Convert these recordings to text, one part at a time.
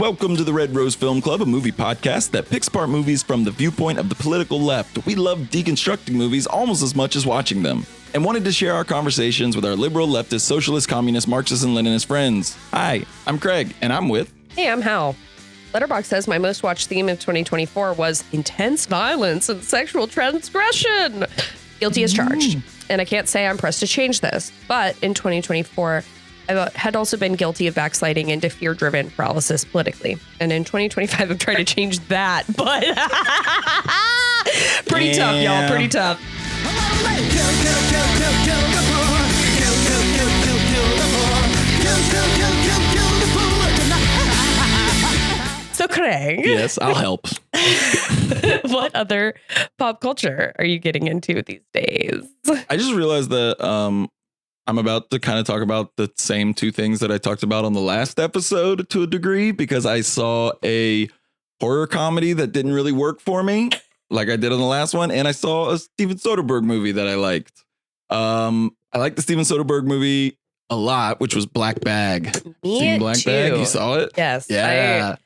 Welcome to the Red Rose Film Club, a movie podcast that picks apart movies from the viewpoint of the political left. We love deconstructing movies almost as much as watching them, and wanted to share our conversations with our liberal, leftist, socialist, communist, Marxist, and Leninist friends. Hi, I'm Craig, and I'm with... Hey, I'm Hal. Letterboxd says my most watched theme of 2024 was intense violence and sexual transgression. Guilty as charged. And I can't say I'm pressed to change this, but in 2024, I had also been guilty of backsliding into fear-driven paralysis politically. And in 2025, I'm trying to change that, but pretty tough, y'all, pretty tough. So Craig. Yes, I'll help. What other pop culture are you getting into these days? I just realized that I'm about to kind of talk about the same two things that I talked about on the last episode to a degree, because I saw a horror comedy that didn't really work for me like I did on the last one. And I saw a Steven Soderbergh movie that I liked. I liked the Steven Soderbergh movie a lot, which was Black Bag. Me Black too. Bag? You saw it? Yes. Yeah.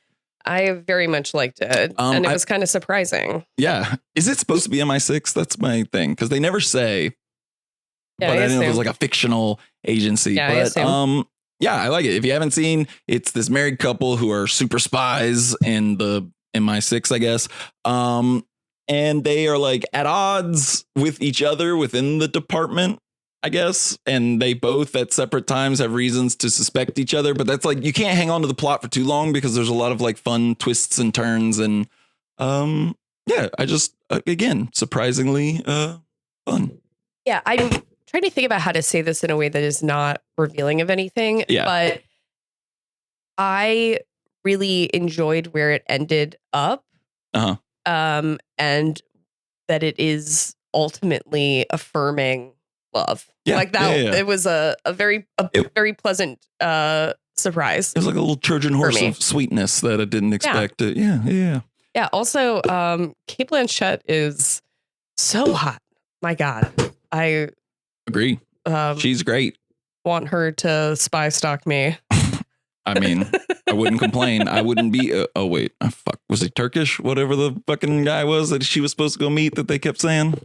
I very much liked it. And it was kind of surprising. Yeah. Is it supposed to be MI6? That's my thing. Because they never say. Yeah, but I didn't know it was assume. like a fictional agency. Yeah, I but assume. yeah, I like it. If you haven't seen, it's this married couple who are super spies in the MI6, I guess. And they are like at odds with each other within the department, I guess. And they both at separate times have reasons to suspect each other. But that's like, you can't hang on to the plot for too long because there's a lot of like fun twists and turns. And yeah, I just, again, surprisingly fun. Yeah, I'm trying to think about how to say this in a way that is not revealing of anything. Yeah. But I really enjoyed where it ended up. Uh-huh. And that it is ultimately affirming love. Yeah, Like that. yeah. It was a very pleasant surprise. It was like a little Trojan horse me. of sweetness that I didn't expect. Yeah. Yeah. Also, Cate Blanchett is so hot. My God. I Agree. She's great. want her to spy stalk me. I mean, I wouldn't complain. I wouldn't be. Oh, wait. Fuck. Was he Turkish? Whatever the fucking guy was that she was supposed to go meet that they kept saying.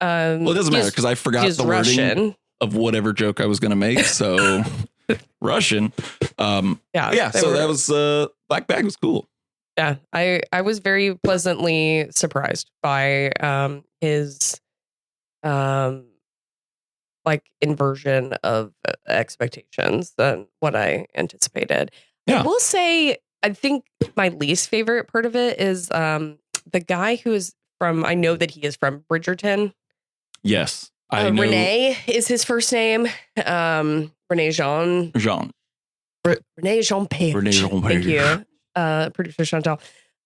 Well, it doesn't matter because I forgot the wording Russian. of whatever joke I was going to make. So Russian. Yeah. So that was Black Bag was cool. Yeah. I was very pleasantly surprised by his like inversion of expectations than what I anticipated. Yeah. I will say, I think my least favorite part of it is the guy who is from, I know that he is from Bridgerton. Yes. I know. Renee is his first name. Renee Jean. Renee Jean Page. Renee Jean Thank Page. you. Producer Chantal.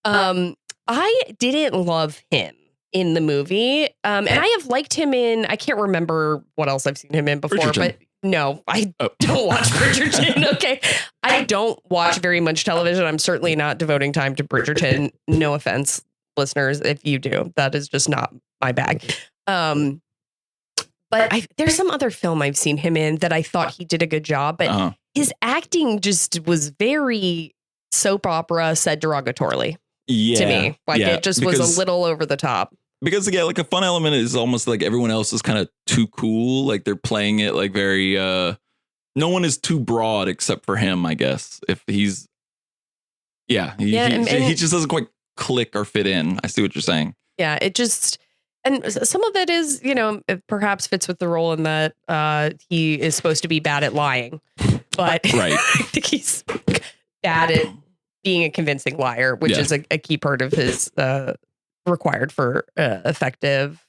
I didn't love him in the movie. And I have liked him in, I can't remember what else I've seen him in before, Bridgerton. but no, I don't watch Bridgerton. Okay. I don't watch very much television. I'm certainly not devoting time to Bridgerton. No offense, listeners, if you do. That is just not my bag. But there's some other film I've seen him in that I thought he did a good job, but his acting just was very soap opera said derogatorily to me. Like it just was a little over the top. Because again, like a fun element is almost like everyone else is kind of too cool. Like they're playing it like very, no one is too broad except for him, I guess. If he's, he just doesn't quite click or fit in. I see what you're saying. Yeah, it just, and some of it is, it perhaps fits with the role in that he is supposed to be bad at lying. But right. I think he's bad at being a convincing liar, which is a key part of his required for effective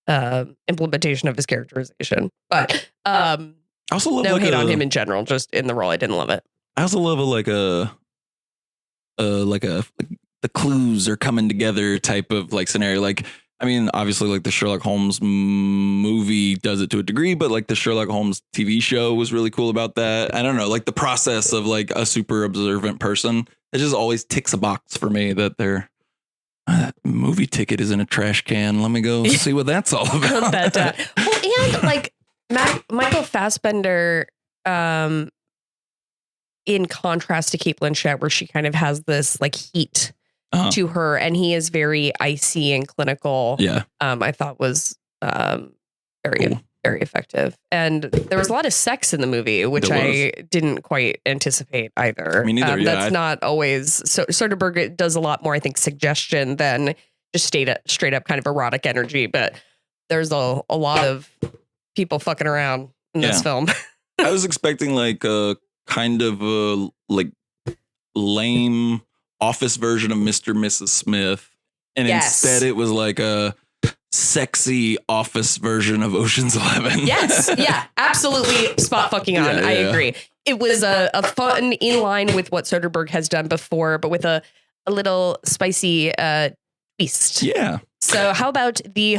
implementation of his characterization. But I also love no hate on him in general, just in the role. I didn't love it. I also love the clues are coming together type of like scenario. Like, I mean, obviously like the Sherlock Holmes movie does it to a degree, but like the Sherlock Holmes TV show was really cool about that. I don't know, like the process of like a super observant person. It just always ticks a box for me that they're that movie ticket is in a trash can. Let me go see what that's all about. Well, and like Michael Fassbender in contrast to Cate Blanchett, where she kind of has this like heat to her, and he is very icy and clinical. Yeah. I thought was very effective. And there was a lot of sex in the movie, which I didn't quite anticipate either. Me neither. That's not always. So Soderbergh does a lot more, I think, suggestion than just straight up kind of erotic energy. But there's a lot of people fucking around in this film. I was expecting like a kind of a like lame office version of Mr. and Mrs. Smith. And instead it was like a sexy office version of Ocean's 11. Yes. Yeah, absolutely. Spot fucking on. I agree. It was a fun in line with what Soderbergh has done before, but with a little spicy twist. Yeah. So how about the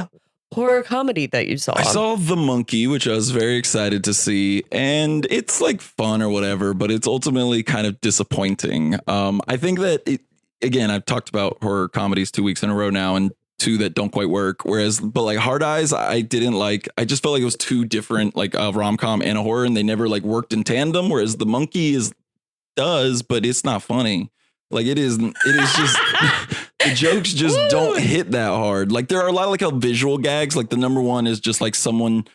horror comedy that you saw? I saw The Monkey, which I was very excited to see, and it's like fun or whatever, but it's ultimately kind of disappointing. I think that again, I've talked about horror comedies 2 weeks in a row now, and two that don't quite work. But like Hard Eyes, I didn't like. I just felt like it was two different, like a rom-com and a horror, and they never like worked in tandem. Whereas The Monkey does, but it's not funny. Like it is just the jokes just don't hit that hard. Like there are a lot of like visual gags. Like the number one is just like someone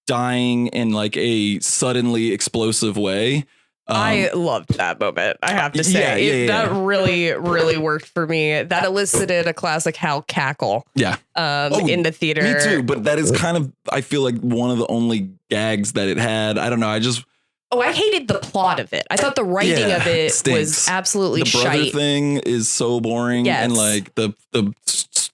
dying in like a suddenly explosive way. I loved that moment. I have to say that really, really worked for me. That elicited a classic Hal cackle. Yeah. In the theater. Me too. But that is kind of, I feel like one of the only gags that it had. I don't know. I hated the plot of it. I thought the writing of it was absolutely shite. The brother shite. thing is so boring. Yes. And like the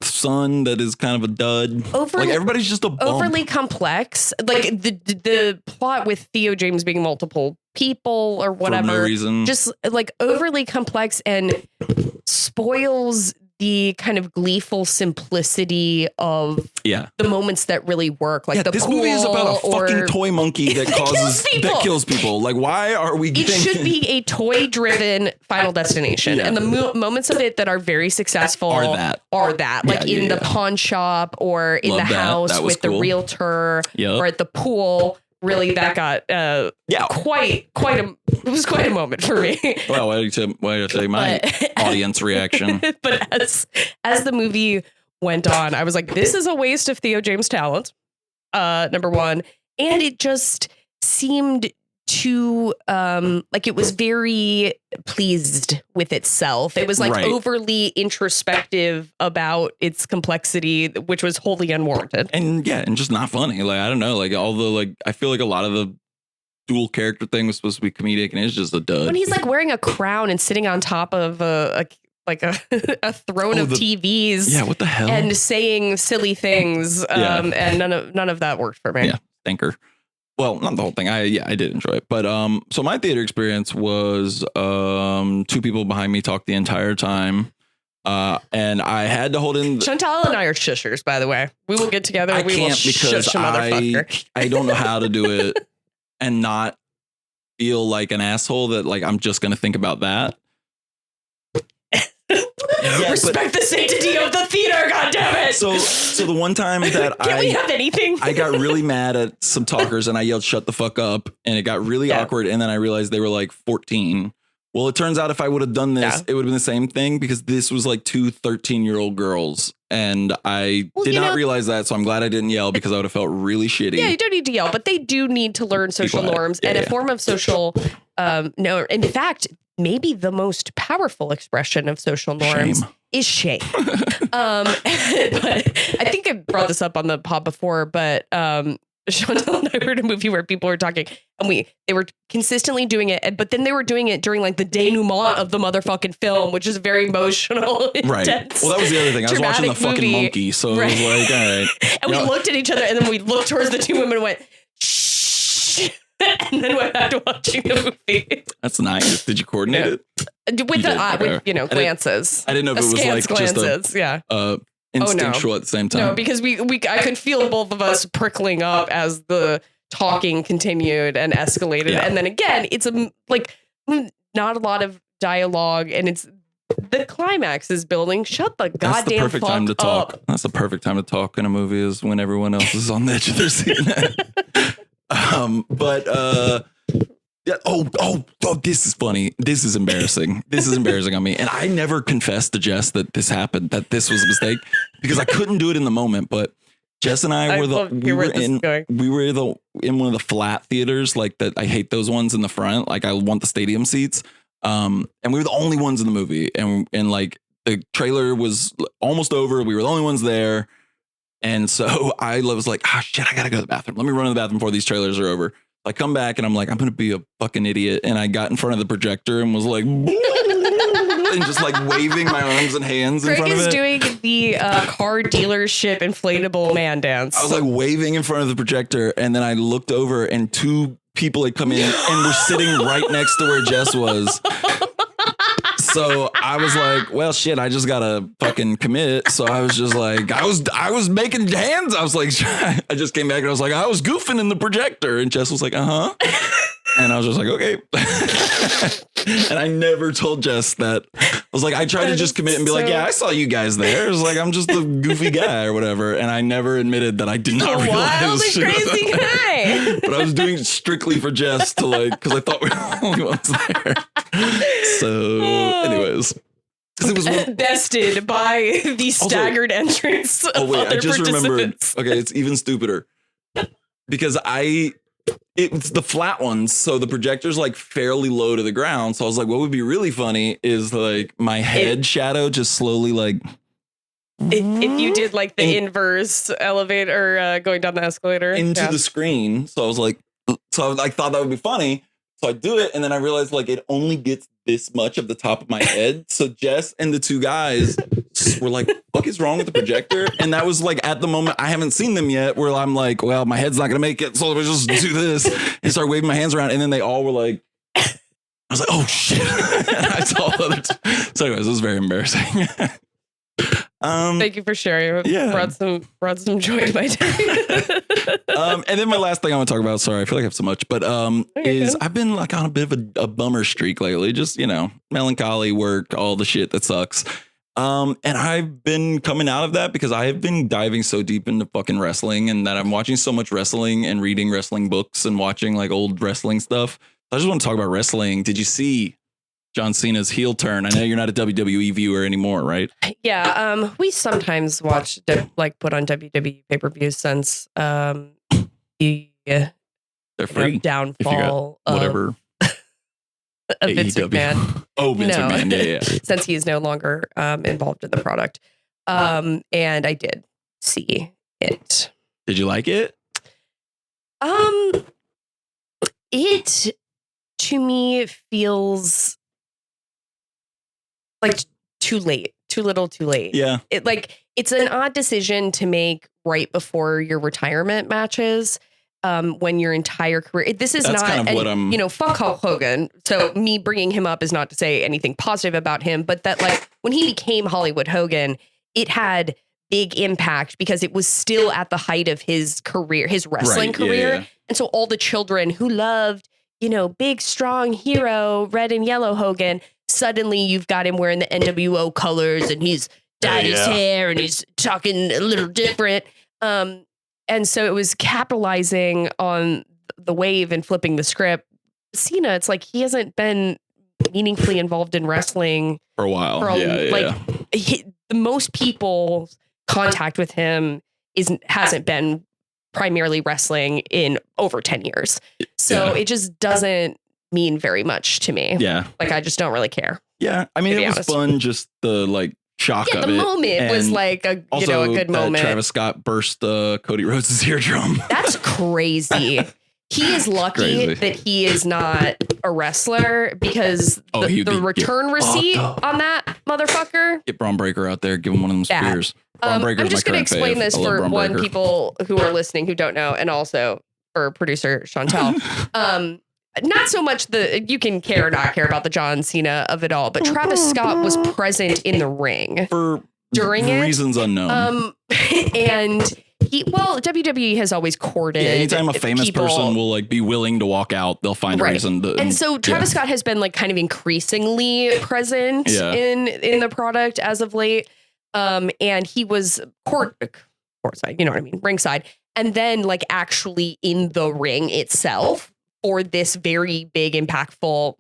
son that is kind of a dud. Like everybody's just a bump. Overly complex. Like the plot with Theo James being multiple people or whatever. For no reason. Just like overly complex and spoils the kind of gleeful simplicity of the moments that really work. Like the this pool movie is about a fucking toy monkey that kills people. Like, why are we getting... It should be a toy-driven Final Destination. And the moments of it that are very successful are that. Like in the pawn shop or in the house with the realtor or at the pool. Really, that got it was quite a moment for me. Well, why did you say my audience reaction? But as the movie went on, I was like, this is a waste of Theo James' talent, number one. And it just seemed to like it was very pleased with itself. It was like overly introspective about its complexity, which was wholly unwarranted. And just not funny. Like, I don't know, like all the like I feel like a lot of the dual character thing was supposed to be comedic and it's just a dud. When he's like wearing a crown and sitting on top of a throne of TVs. Yeah, what the hell? And saying silly things. And none of that worked for me. Yeah, stinker. Well, not the whole thing. I did enjoy it. But so my theater experience was two people behind me talked the entire time. And I had to hold in. Chantal and I are shushers, by the way. We will get together. I can't because I don't know how to do it and not feel like an asshole that like I'm just going to think about that. Respect the sanctity of the theater, goddammit. So the one time that Can we have anything? I got really mad at some talkers and I yelled, "Shut the fuck up." And it got really awkward. And then I realized they were like 14. Well, it turns out if I would have done this, it would have been the same thing because this was like two 13-year-old girls. And I did not realize that. So I'm glad I didn't yell because I would have felt really shitty. Yeah, you don't need to yell, but they do need to learn social norms and a form of social no. In fact, maybe the most powerful expression of social norms is shame. But I think I brought this up on the pod before, but Chantal and I were in a movie where people were talking and they were consistently doing it, but then they were doing it during like the denouement of the motherfucking film, which is very emotional. Right. Intense, well, that was the other thing. I was watching the fucking monkey. So it was like, all right. And we looked at each other and then we looked towards the two women and went, shh. And then went back to watching the movie. That's nice. Did you coordinate it? With glances. I didn't know if it was like glances. Just instinctual at the same time. No, because I could feel both of us prickling up as the talking continued and escalated. Yeah. And then again, it's not a lot of dialogue and it's the climax is building. Shut the goddamn That's the perfect time to talk. Up. That's the perfect time to talk in a movie is when everyone else is on the edge of their seat. Yeah. Oh, this is funny. This is embarrassing. This is embarrassing on me. And I never confessed to Jess that this happened, that this was a mistake, because I couldn't do it in the moment. But Jess and I were in one of the flat theaters, like that. I hate those ones in the front. Like I want the stadium seats. And we were the only ones in the movie. And like the trailer was almost over. We were the only ones there. And so I was like, oh shit, I gotta go to the bathroom. Let me run to the bathroom before these trailers are over. I come back and I'm like, I'm going to be a fucking idiot. And I got in front of the projector and was like, and just like waving my arms and hands in front of it. Greg is doing the car dealership inflatable man dance. I was like waving in front of the projector. And then I looked over and two people had come in and were sitting right next to where Jess was. So I was like, well, shit, I just gotta fucking commit. So I was just like, I was making hands. I was like, I just came back and I was like, I was goofing in the projector. And Jess was like, uh-huh. And I was just like, okay. And I never told Jess that. I was like, I tried to just commit and be like, yeah, I saw you guys there. It was like, I'm just a goofy guy or whatever. And I never admitted that I did not realize. Wild and crazy guy. But I was doing it strictly for Jess to like, because I thought we were the only ones there. So anyways. It was bested by the staggered entrance of other I just remembered. participants. Okay, it's even stupider. Because it's the flat ones, so the projector's like fairly low to the ground. So I was like, what would be really funny is like my head shadow just slowly like. If you did like the inverse elevator going down the escalator into the screen. So I was like, so I thought that would be funny. So I do it, and then I realized like it only gets this much of the top of my head. So Jess and the two guys were like, "What is wrong with the projector?" And that was like at the moment I haven't seen them yet, where I'm like, "Well, my head's not gonna make it, so let's just do this." And start waving my hands around, and then they all were like, "I was like, oh shit!" And I saw others. So, anyways, it was very embarrassing. Thank you for sharing. Yeah, brought some joy to my day. And then my last thing I want to talk about, sorry, I feel like I have so much, but is I've been like on a bit of a bummer streak lately, just, you know, melancholy, work, all the shit that sucks. And I've been coming out of that because I have been diving so deep into fucking wrestling, and that I'm watching so much wrestling and reading wrestling books and watching like old wrestling stuff. I just want to talk about wrestling. Did you see John Cena's heel turn? I know you're not a WWE viewer anymore, right? Yeah, we sometimes watch put on WWE pay-per-views since they're free. Downfall whatever of Vince McMahon. Oh, Vince McMahon, yeah. Since he's no longer involved in the product, and I did see it. Did you like it? It to me feels like too late, too little, too late. Yeah. It's an odd decision to make right before your retirement matches. When your entire career, this is that's not, kind of what I'm, fuck Hulk Hogan. So me bringing him up is not to say anything positive about him, but that like when he became Hollywood Hogan, it had big impact because it was still at the height of his career, his wrestling career. Yeah. And so all the children who loved, big, strong hero, red and yellow Hogan, suddenly you've got him wearing the NWO colors and he's dyed his hair and he's talking a little different. And so it was capitalizing on the wave and flipping the script. Cena, it's like he hasn't been meaningfully involved in wrestling for a while. Most people's contact with him hasn't been primarily wrestling in over 10 years. So it just doesn't mean very much to me. Yeah. Like I just don't really care. Yeah. I mean, it was fun, just the shock of it. The moment was like a good moment. Travis Scott burst Cody Rhodes' eardrum. That's crazy. He is lucky that he is not a wrestler because the return receipt on that motherfucker. Get Braun Breaker out there. Give him one of them spears. I'm just going to explain this for one, people who are listening who don't know, and also for producer Chantel. Not so much you can care or not care about the John Cena of it all, but Travis Scott was present in the ring during reasons unknown. And WWE has always courted. Yeah, anytime a famous person will be willing to walk out, they'll find a reason to. And so Travis Scott has been kind of increasingly present in the product as of late. And he was courtside, you know what I mean, ringside, and then actually in the ring itself for this very big, impactful,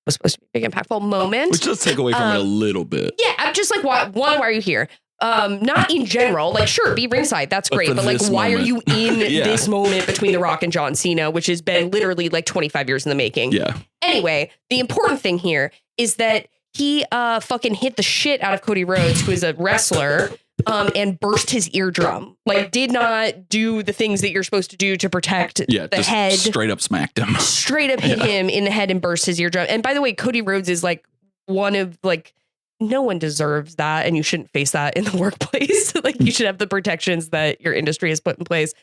was supposed to be a big, impactful moment. Which does take away from it a little bit. Yeah, I'm just like, why are you here? Not in general, like, sure, be ringside, that's great, but like, why are you in this moment between The Rock and John Cena, which has been literally like 25 years in the making? Yeah. Anyway, the important thing here is that he fucking hit the shit out of Cody Rhodes, who is a wrestler, and burst his eardrum. Like, did not do the things that you're supposed to do to protect the head. Straight up smacked him. Straight up hit him in the head and burst his eardrum. And by the way, Cody Rhodes is like one of like, no one deserves that, and you shouldn't face that in the workplace. Like, you should have the protections that your industry has put in place.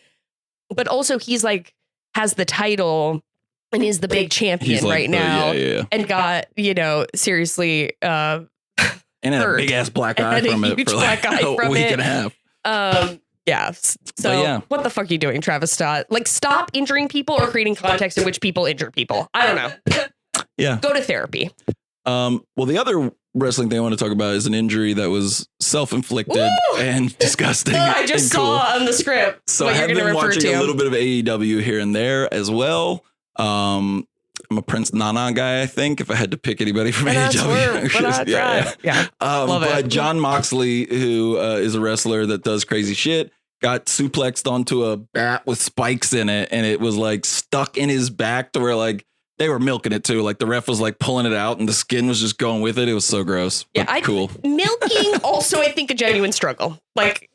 But also, he's like, has the title and is the big champion right now. And got, seriously, and had a big ass black eye from it for like a week and a half. Yeah. So what the fuck are you doing, Travis Scott? Like, stop injuring people or creating context in which people injure people. I don't know. Yeah. Go to therapy. Well, the other wrestling thing I want to talk about is an injury that was self-inflicted and disgusting. I just saw on the script. So I have been watching a little bit of AEW here and there as well. I'm a Prince Nana guy, I think, if I had to pick anybody from AEW. But John Moxley, who is a wrestler that does crazy shit, got suplexed onto a bat with spikes in it, and it was like stuck in his back to where like they were milking it too. Like the ref was like pulling it out and the skin was just going with it. It was so gross. Yeah, cool. Milking also, I think, a genuine struggle. Like,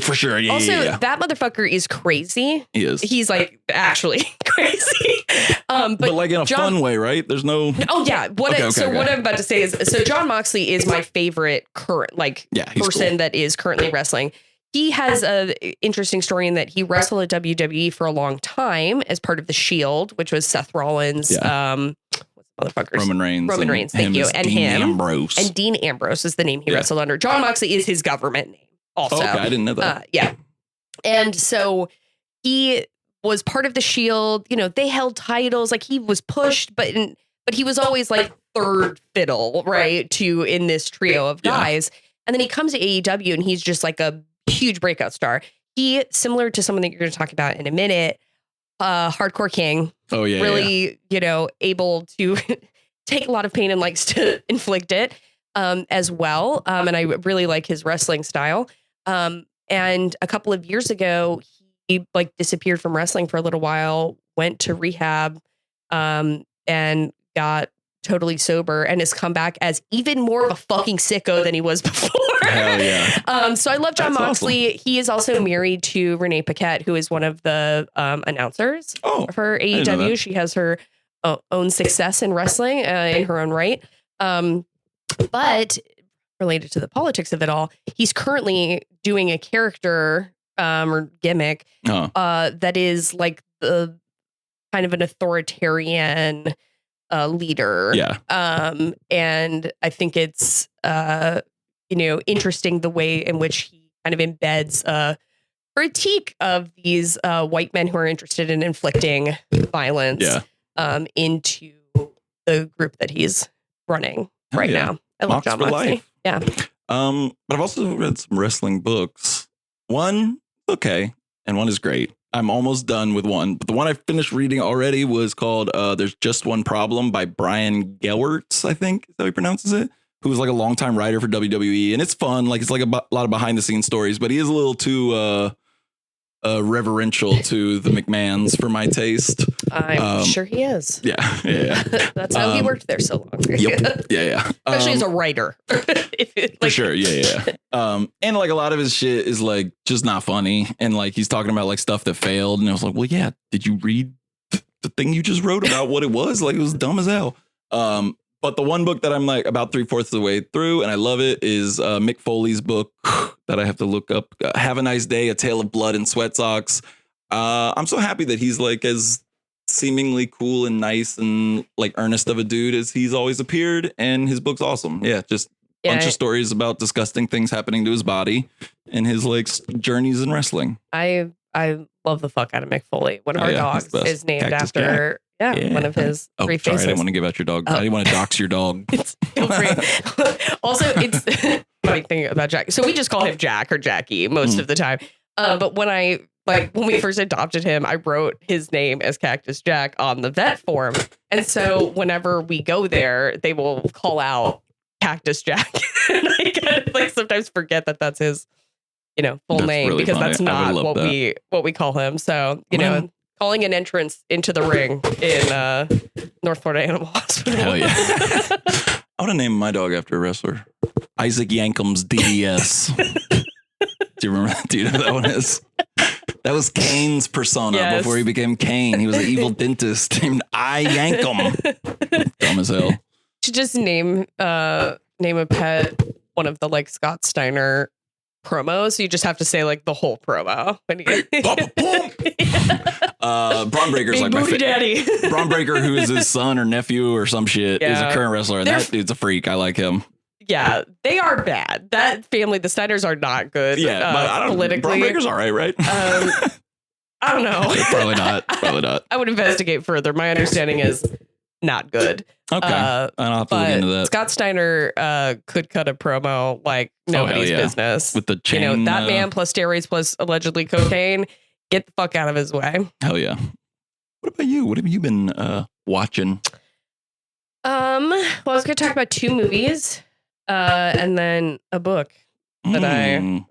for sure. Yeah. Also, that motherfucker is crazy. He is. He's like actually crazy. But like in a fun way, right? There's no. Oh yeah. What I'm about to say is, so John Moxley is my favorite current person that is currently wrestling. He has an interesting story in that he wrestled at WWE for a long time as part of the Shield, which was Seth Rollins, motherfuckers? Roman Reigns. Thank you. And Dean him. Ambrose. And Dean Ambrose is the name he wrestled under. John Moxley is his government name also. Okay, I didn't know that. Yeah. And so he was part of the Shield. They held titles. Like, he was pushed, but he was always like third fiddle, right, in this trio of guys. And then he comes to AEW and he's just like a huge breakout star. He, similar to someone that you're going to talk about in a minute, Hardcore King. Oh yeah. Really, able to take a lot of pain and likes to inflict it as well. And I really like his wrestling style. And a couple of years ago, he like disappeared from wrestling for a little while, went to rehab, and got totally sober and has come back as even more of a fucking sicko than he was before. Hell yeah. So I love John Moxley. Awesome. He is also married to Renee Paquette, who is one of the announcers for AEW. She has her own success in wrestling in her own right. But related to the politics of it all, he's currently doing a character or gimmick that is like the kind of an authoritarian leader. Yeah. And I think it's interesting the way in which he kind of embeds a critique of these white men who are interested in inflicting violence into the group that he's running now. I love John Moxley. Yeah. But I've also read some wrestling books. One, okay, and one is great. I'm almost done with one, but the one I finished reading already was called There's Just One Problem by Brian Gewertz, I think is how he pronounces it, who was like a longtime writer for WWE. And it's fun. Like, it's like a lot of behind the scenes stories, but he is a little too reverential to the McMahons for my taste. I'm sure he is. Yeah. That's how he worked there so long. Yep. Yeah. Especially as a writer. For sure. Yeah. And like a lot of his shit is like just not funny. And like he's talking about like stuff that failed. And I was like, well, yeah. Did you read the thing you just wrote about what it was? Like, it was dumb as hell. But the one book that I'm like about 3/4 of the way through and I love it is Mick Foley's book that I have to look up. Have a Nice Day, A Tale of Blood and Sweat Socks. I'm so happy that he's like as seemingly cool and nice and like earnest of a dude as he's always appeared. And his book's awesome. Yeah, just a bunch of stories about disgusting things happening to his body and his like journeys in wrestling. I love the fuck out of Mick Foley. One of our dogs is named Cactus after one of his three faces. Sorry, I didn't want to give out your dog. I didn't want to dox your dog. Feel free. Also, it's funny thing about Jack. So we just call him Jack or Jackie most of the time. But when I Like when we first adopted him, I wrote his name as Cactus Jack on the vet form. And so whenever we go there, they will call out Cactus Jack. And I kind of like sometimes forget that that's his, full That's name, really because funny. that's I would not love what we call him. So, Well- calling an entrance into the ring in North Florida Animal Hospital. Hell yeah. I would have named my dog after a wrestler. Isaac Yankum's DDS. Do you remember that? Do you know who that one is? That was Kane's persona before he became Kane. He was an evil dentist named I Yankum. Dumb as hell. Should just name a pet one of the like Scott Steiner promos. So you just have to say like the whole promo. When you Braun Breaker's like my favorite. Daddy. Braun Breaker, who is his son or nephew or some shit, is a current wrestler. And that dude's a freak. I like him. Yeah, they are bad. That family, the Steiners, are not good. Yeah, but I don't, politically. Braun Breaker's all right? I don't know. Probably not. I would investigate further. My understanding is not good. Okay. I'll have to look into that. Scott Steiner could cut a promo like nobody's business. With the chain. That man plus steroids plus allegedly cocaine. Get the fuck out of his way. Hell yeah. What about you? What have you been watching? Well, I was going to talk about 2 movies and then a book that I...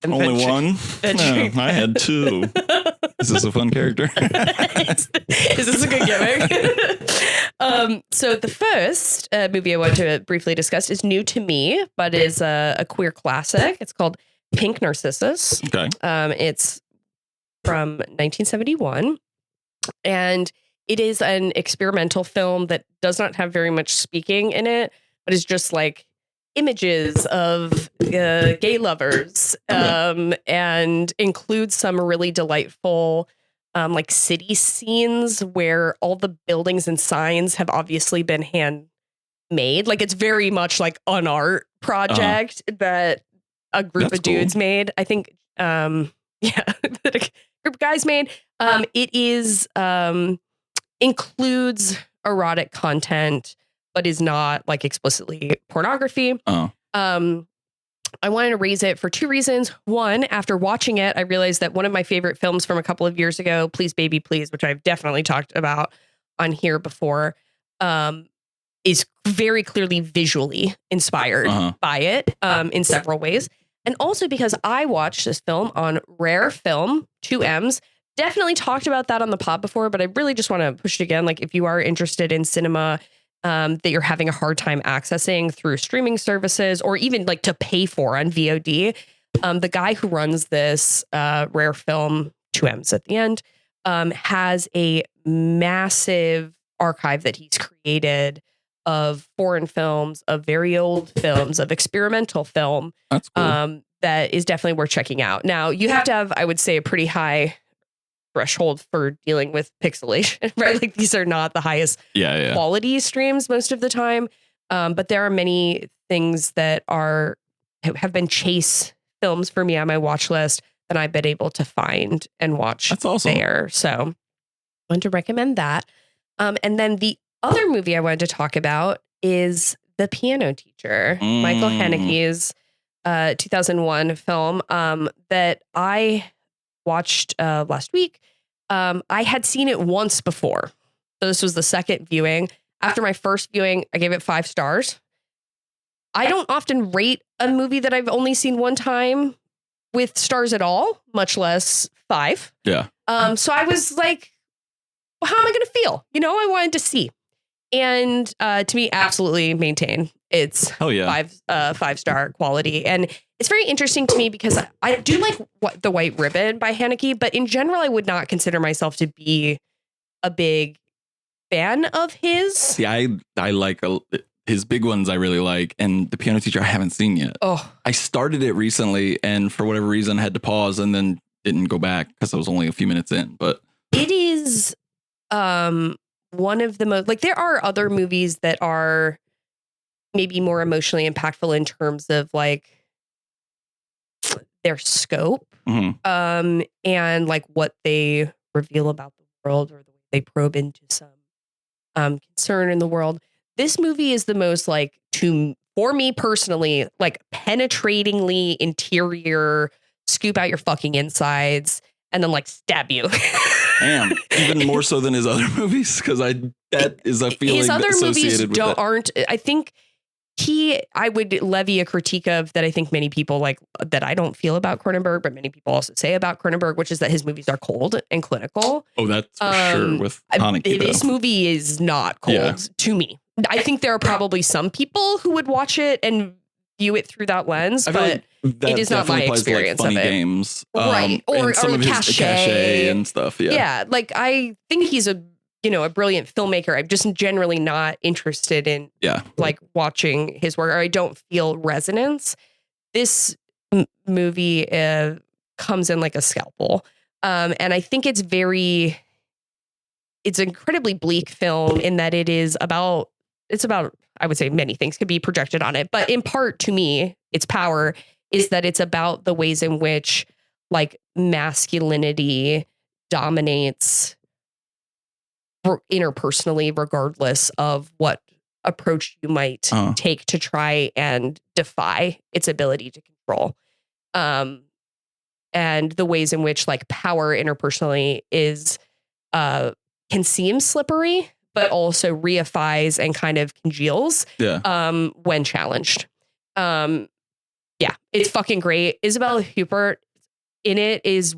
Only one? No, I had 2. Is this a fun character? Is this a good gimmick? So the first movie I want to briefly discuss is new to me, but is a queer classic. It's called Pink Narcissus. Okay. It's from 1971, and it is an experimental film that does not have very much speaking in it, but is just like images of gay lovers, and includes some really delightful like city scenes where all the buildings and signs have obviously been handmade. Like it's very much like an art project that a group of dudes made. I think, that a group of guys made. It is includes erotic content, but is not like explicitly pornography. I wanted to raise it for 2 reasons. One, after watching it, I realized that one of my favorite films from a couple of years ago, Please Baby Please, which I've definitely talked about on here before, is very clearly visually inspired by it in several ways. And also because I watched this film on Rare Film, 2 M's. Definitely talked about that on the pod before, but I really just want to push it again. Like if you are interested in cinema that you're having a hard time accessing through streaming services or even like to pay for on VOD, the guy who runs this Rare Film, 2 M's at the end, has a massive archive that he's created of foreign films, of very old films, of experimental film. That's cool. That is definitely worth checking out. Now, you have to have, I would say, a pretty high threshold for dealing with pixelation, right? Like these are not the highest quality streams most of the time. But there are many things that have been chase films for me on my watch list that I've been able to find and watch. That's awesome. There. So I want to recommend that. And then the other movie I wanted to talk about is The Piano Teacher, Michael Haneke's 2001 film that I watched last week. I had seen it once before. So this was the second viewing. After my first viewing, I gave it 5 stars. I don't often rate a movie that I've only seen one time with stars at all, much less 5. Yeah. So I was like, well, how am I going to feel? I wanted to see. And to me, absolutely maintain its 5-star quality. And it's very interesting to me because I do like The White Ribbon by Haneke, but in general, I would not consider myself to be a big fan of his. Yeah, I like his big ones. I really like, and The Piano Teacher I haven't seen yet. Oh, I started it recently, and for whatever reason, had to pause and then didn't go back because I was only a few minutes in. But it is one of the most, like, there are other movies that are maybe more emotionally impactful in terms of like their scope, and like what they reveal about the world or the way they probe into some concern in the world. This movie is the most like, for me personally, like penetratingly interior, scoop out your fucking insides and then like stab you. Damn, even more so than his other movies, because that is a feeling his other movies associated with that. aren't. I think I would levy a critique of that. I think many people like that. I don't feel about Cronenberg, but many people also say about Cronenberg, which is that his movies are cold and clinical. Oh, that's for sure with Haneke. This movie is not cold to me. I think there are probably some people who would watch it and view it through that lens, but it is not my experience like funny of it. Games, Right. Or some of his cachet and stuff. Yeah. Like I think he's a brilliant filmmaker. I'm just generally not interested in like watching his work, or I don't feel resonance. This movie comes in like a scalpel. And I think it's an incredibly bleak film in that it's about, I would say many things could be projected on it, but in part to me, its power is that it's about the ways in which like masculinity dominates interpersonally, regardless of what approach you might take to try and defy its ability to control. And the ways in which like power interpersonally can seem slippery, but also reifies and kind of congeals when challenged. It's fucking great. Isabella Huppert in it is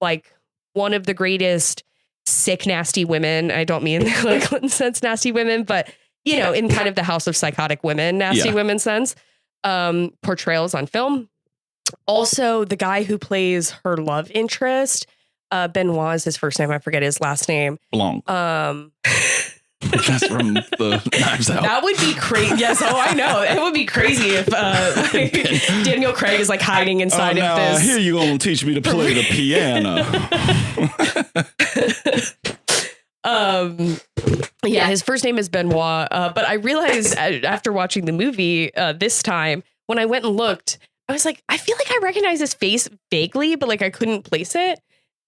like one of the greatest sick, nasty women. I don't mean like in sense nasty women, but in kind of the House of Psychotic Women, nasty women sense, portrayals on film. Also, the guy who plays her love interest, Benoit is his first name. I forget his last name. Blanc. That's from the Knives Out. That would be crazy. Yes. Oh, I know. It would be crazy if Daniel Craig is like hiding inside of this. Here you gonna teach me to play the piano. His first name is Benoit. But I realized after watching the movie this time, when I went and looked, I was like, I feel like I recognize his face vaguely, but like I couldn't place it.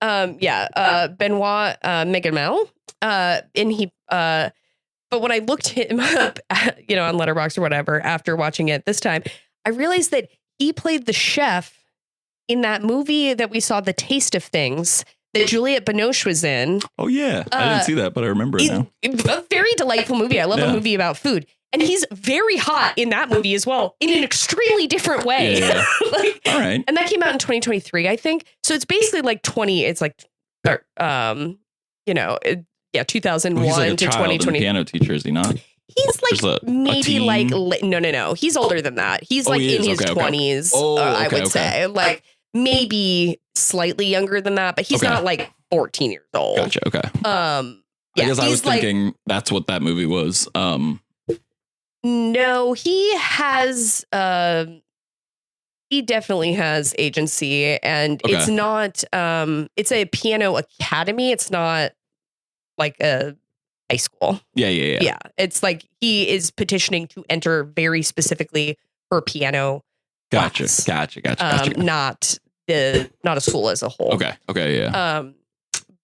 Benoit Megamel. And he, but when I looked him up, on Letterboxd or whatever, after watching it this time, I realized that he played the chef in that movie that we saw, The Taste of Things, that Juliette Binoche was in. Oh yeah. I didn't see that, but I remember it now. A very delightful movie. I love a movie about food. And he's very hot in that movie as well, in an extremely different way. Yeah. All right. And that came out in 2023, I think. So it's basically like 2001 he's like a to child 2020. Piano teacher, is he not? He's like maybe like no. He's older than that. He's like in his 20s. I would say like maybe slightly younger than that, but he's not like 14 years old. Gotcha. Okay. I guess I was thinking that's what that movie was. No, he has. He definitely has agency, and it's not. It's a piano academy. It's not like a high school. Yeah. It's like he is petitioning to enter very specifically for piano. Gotcha. Not a school as a whole. Okay. Yeah.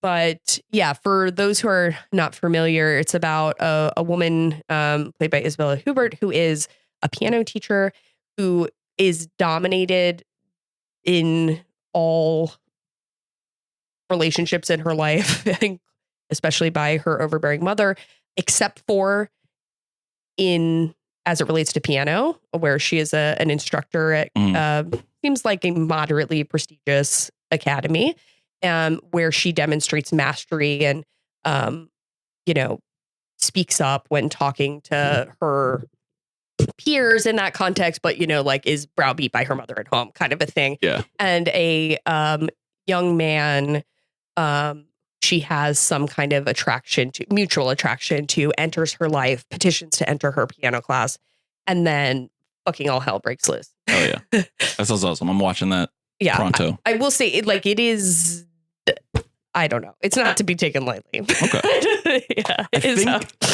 But yeah, for those who are not familiar, it's about a woman played by Isabella Huppert, who is a piano teacher who is dominated in all relationships in her life, especially by her overbearing mother, except for as it relates to piano, where she is an instructor at seems like a moderately prestigious academy. Where she demonstrates mastery and, speaks up when talking to her peers in that context, but, is browbeat by her mother at home kind of a thing. Yeah. And a young man, she has some kind of mutual attraction to, enters her life, petitions to enter her piano class, and then fucking all hell breaks loose. Oh, yeah. That sounds awesome. I'm watching that pronto. I will say it is... I don't know. It's not to be taken lightly. Okay.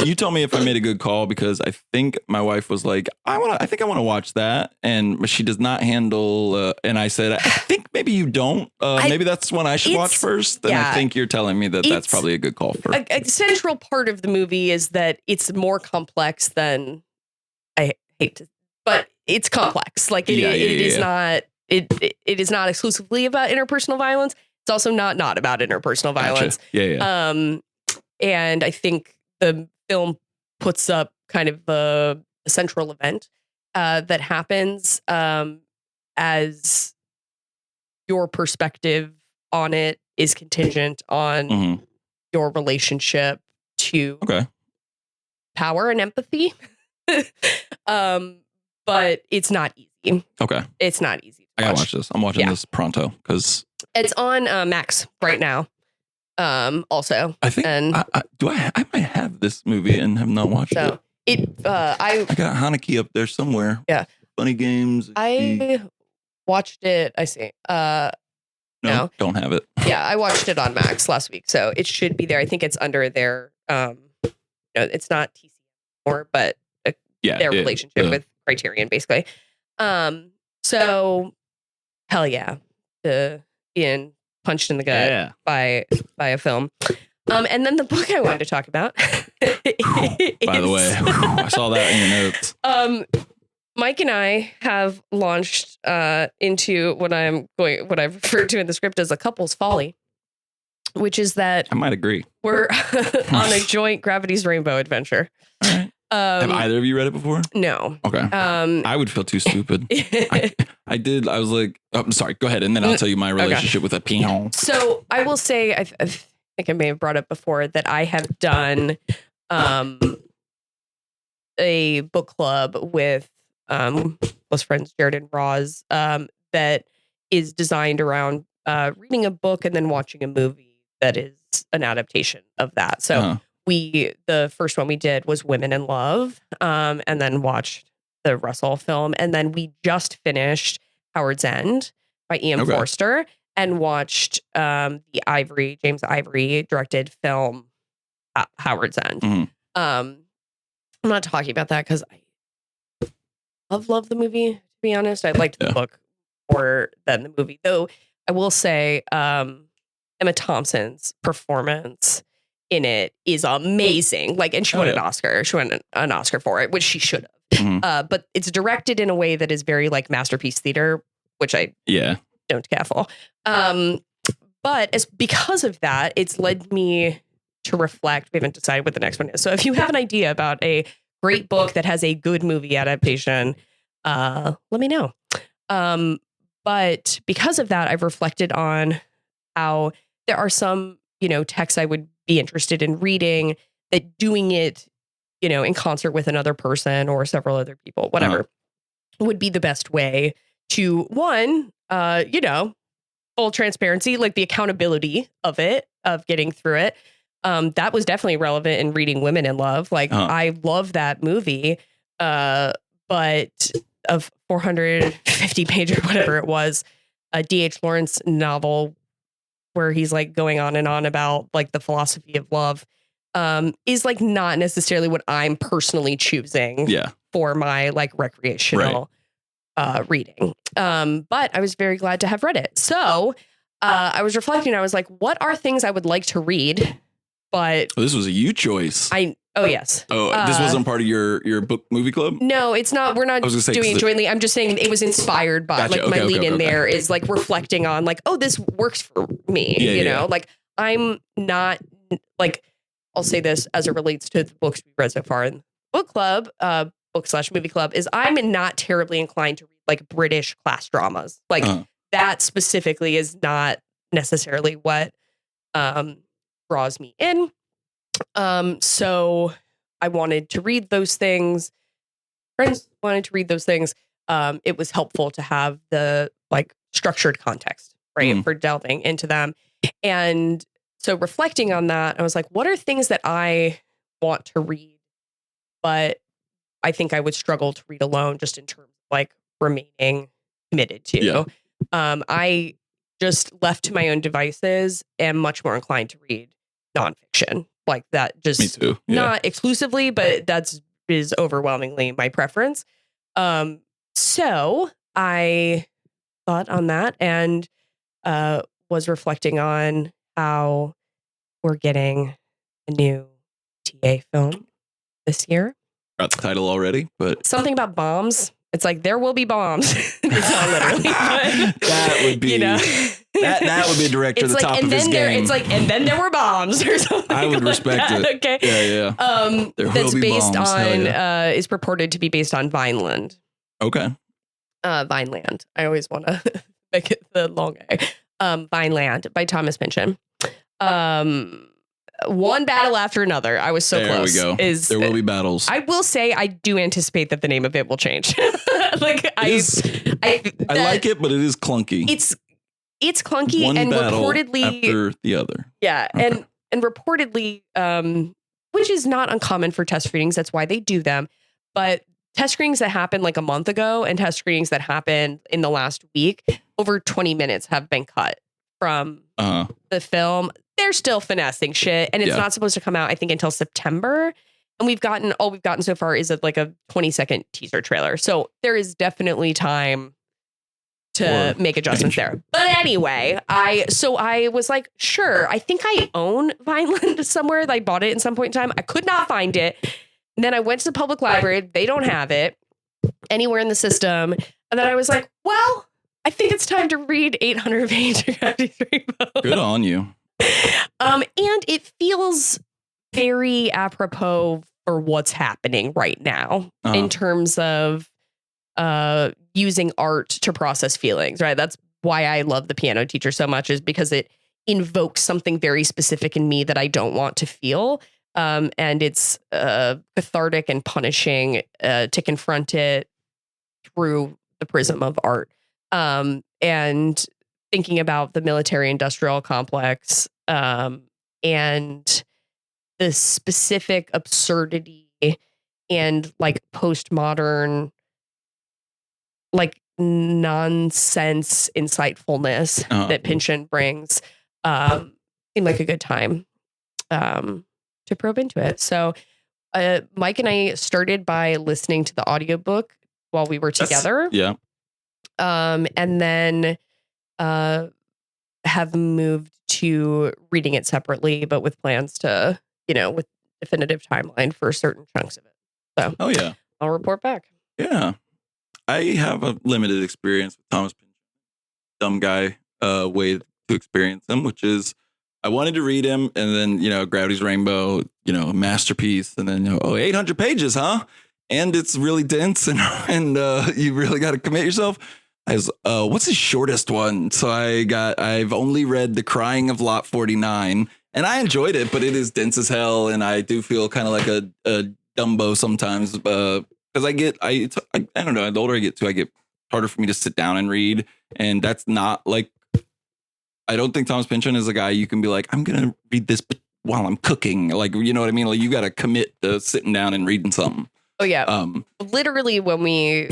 You tell me if I made a good call, because I think my wife was like, I think I want to watch that. And she does not handle. And I said, I think maybe you don't. Maybe that's one I should watch first. And I think you're telling me that that's probably a good call for. A central part of the movie is that it's more complex than I hate to, but it's complex. Like it is not. It is not exclusively about interpersonal violence. It's also not about interpersonal violence. Gotcha. Yeah. And I think the film puts up kind of a central event that happens as your perspective on it is contingent on your relationship to power and empathy. But it's not easy. Okay. It's not easy. I gotta watch this. I'm watching this pronto because it's on Max right now. Also, I think I might have this movie and have not watched it. I got Haneke up there somewhere. Yeah. Funny Games. I watched it. I see. No, don't have it. Yeah, I watched it on Max last week, so it should be there. I think it's under their it's not TC anymore, but their relationship with Criterion, basically. So hell yeah, being punched in the gut by a film. And then the book I wanted to talk about. By the way, I saw that in your notes. Mike and I have launched into what I've referred to in the script as a couple's folly, which is that I might agree. We're on a joint Gravity's Rainbow adventure. All right. Have either of you read it before? No. Okay. I would feel too stupid. I did. I was like, I'm sorry. Go ahead, and then I'll tell you my relationship with a pigeon. I will say, I think I may have brought up before that I have done a book club with close friends Jared and Roz that is designed around reading a book and then watching a movie that is an adaptation of that. So the first one we did was Women in Love, and then watched the Russell film, and then we just finished Howard's End by Ian Forster and watched the James Ivory directed film Howard's End. I'm not talking about that because I love the movie, to be honest. I liked the book more than the movie, though. I will say Emma Thompson's performance in it is amazing. And she won an Oscar. She won an Oscar for it, which she should have. But it's directed in a way that is very masterpiece theater, which I don't care for. But because of that, it's led me to reflect. We haven't decided what the next one is. So if you have an idea about a great book that has a good movie adaptation, let me know. But because of that, I've reflected on how there are some, texts I would be interested in reading that doing it, in concert with another person or several other people, whatever, would be the best way to, one, full transparency, the accountability of it, of getting through it. That was definitely relevant in reading Women in Love. I love that movie, but a 450 page or whatever it was, a D.H. Lawrence novel where he's going on and on about the philosophy of love, is not necessarily what I'm personally choosing for my recreational reading. But I was very glad to have read it. So I was reflecting. I was like, what are things I would like to read? But this was a you choice. Yes. This wasn't part of your book movie club? No, it's not. We're not doing it jointly. I'm just saying it was inspired by my lead in there is reflecting on this works for me. You know, I'm not I'll say this as it relates to the books we read so far in book club, book/movie club, is I'm not terribly inclined to read British class dramas. That specifically is not necessarily what draws me in. So I wanted to read those things. Friends wanted to read those things. It was helpful to have the structured context, right, for delving into them. And so reflecting on that, I was like, what are things that I want to read, but I think I would struggle to read alone, just in terms of remaining committed to. Yeah. I just left to my own devices am much more inclined to read nonfiction that. Just me too. Not exclusively, but is overwhelmingly my preference. So I thought on that and was reflecting on how we're getting a new TA film this year. Got the title already, but something about bombs. It's there will be bombs. It's not literally, but that would be That would be a director at the top of his game. It's like, and then there were bombs or something. I would respect it. Okay. Yeah. That's based on, is purported to be based on Vineland. Okay. Vineland. I always want to make it the long A. Vineland by Thomas Pynchon. One battle after another. I was so close. There we go. There will be battles. I will say I do anticipate that the name of it will change. Like I like it, but it is clunky. It's clunky One and battle reportedly after the other. Yeah, okay. and reportedly, which is not uncommon for test screenings. That's why they do them. But test screenings that happened like a month ago and test screenings that happened in the last week, over 20 minutes have been cut from the film. They're still finessing shit, and it's not supposed to come out, I think, until September. And all we've gotten so far is a 20-second teaser trailer. So there is definitely time to make adjustments there. But anyway, I was like, sure, I think I own Vineland somewhere. I bought it at some point in time. I could not find it. And then I went to the public library. They don't have it anywhere in the system. And then I was like, well, I think it's time to read 800 Page of Gravity's Rainbow. Good on you. And it feels very apropos for what's happening right now in terms of using art to process feelings, right? That's why I love The Piano Teacher so much, is because it invokes something very specific in me that I don't want to feel. And it's cathartic and punishing to confront it through the prism of art. And thinking about the military industrial complex and the specific absurdity and like postmodern, like nonsense insightfulness that Pynchon brings seemed like a good time to probe into it. So Mike and I started by listening to the audiobook while we were together. And then have moved to reading it separately, but with plans to, with definitive timeline for certain chunks of it. So I'll report back. Yeah. I have a limited experience with Thomas Pynchon. Dumb guy way to experience him, which is I wanted to read him and then, Gravity's Rainbow, a masterpiece. And then, 800 pages, huh? And it's really dense and you really got to commit yourself. I was, what's his shortest one? So I've only read The Crying of Lot 49 and I enjoyed it, but it is dense as hell. And I do feel kind of like a Dumbo sometimes because I don't know, the older I get harder for me to sit down and read. And that's not like, I don't think Thomas Pynchon is a guy you can be like, I'm going to read this while I'm cooking. Like, you know what I mean? Like you got to commit to sitting down and reading something. Oh yeah. Literally when we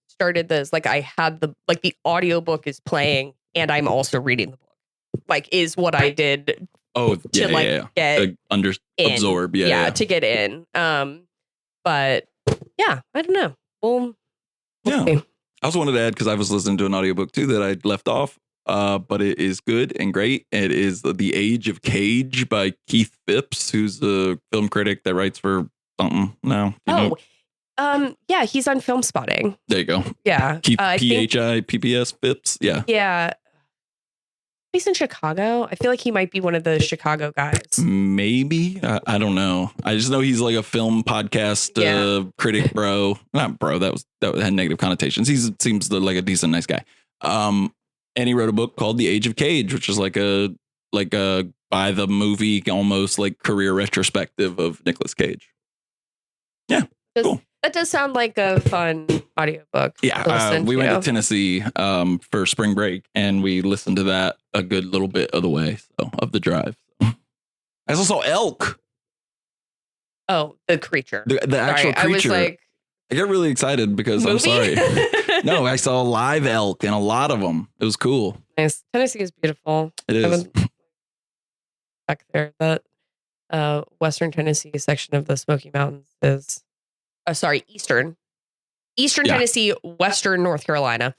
started this, like I had the audiobook is playing and I'm also reading the book, like is what I did. Get absorb. To get in. But yeah, I don't know. We'll see. I also wanted to add, because I was listening to an audiobook too that I left off, but it is good and great. It is The Age of Cage by Keith Phipps, who's a film critic that writes for something now. Yeah, he's on Film Spotting. There you go. Yeah. Keith Phipps Phipps. Yeah. Yeah. He's in Chicago. I feel like he might be one of the Chicago guys. Maybe. I don't know. I just know he's like a film podcast critic, bro. Not bro. That had negative connotations. He seems like a decent, nice guy. And he wrote a book called The Age of Cage, which is like a by the movie, almost like career retrospective of Nicolas Cage. Yeah. Cool. That does sound like a fun audiobook. Yeah, we went to Tennessee for spring break, and we listened to that a good little bit of the way of the drive. I also saw elk. Oh, the creature. The actual creature. I was like, I get really excited because movie? I'm sorry. No, I saw live elk and a lot of them. It was cool. Nice. Tennessee is beautiful. It is. Back there, that Western Tennessee section of the Smoky Mountains is. Eastern Tennessee, Western North Carolina.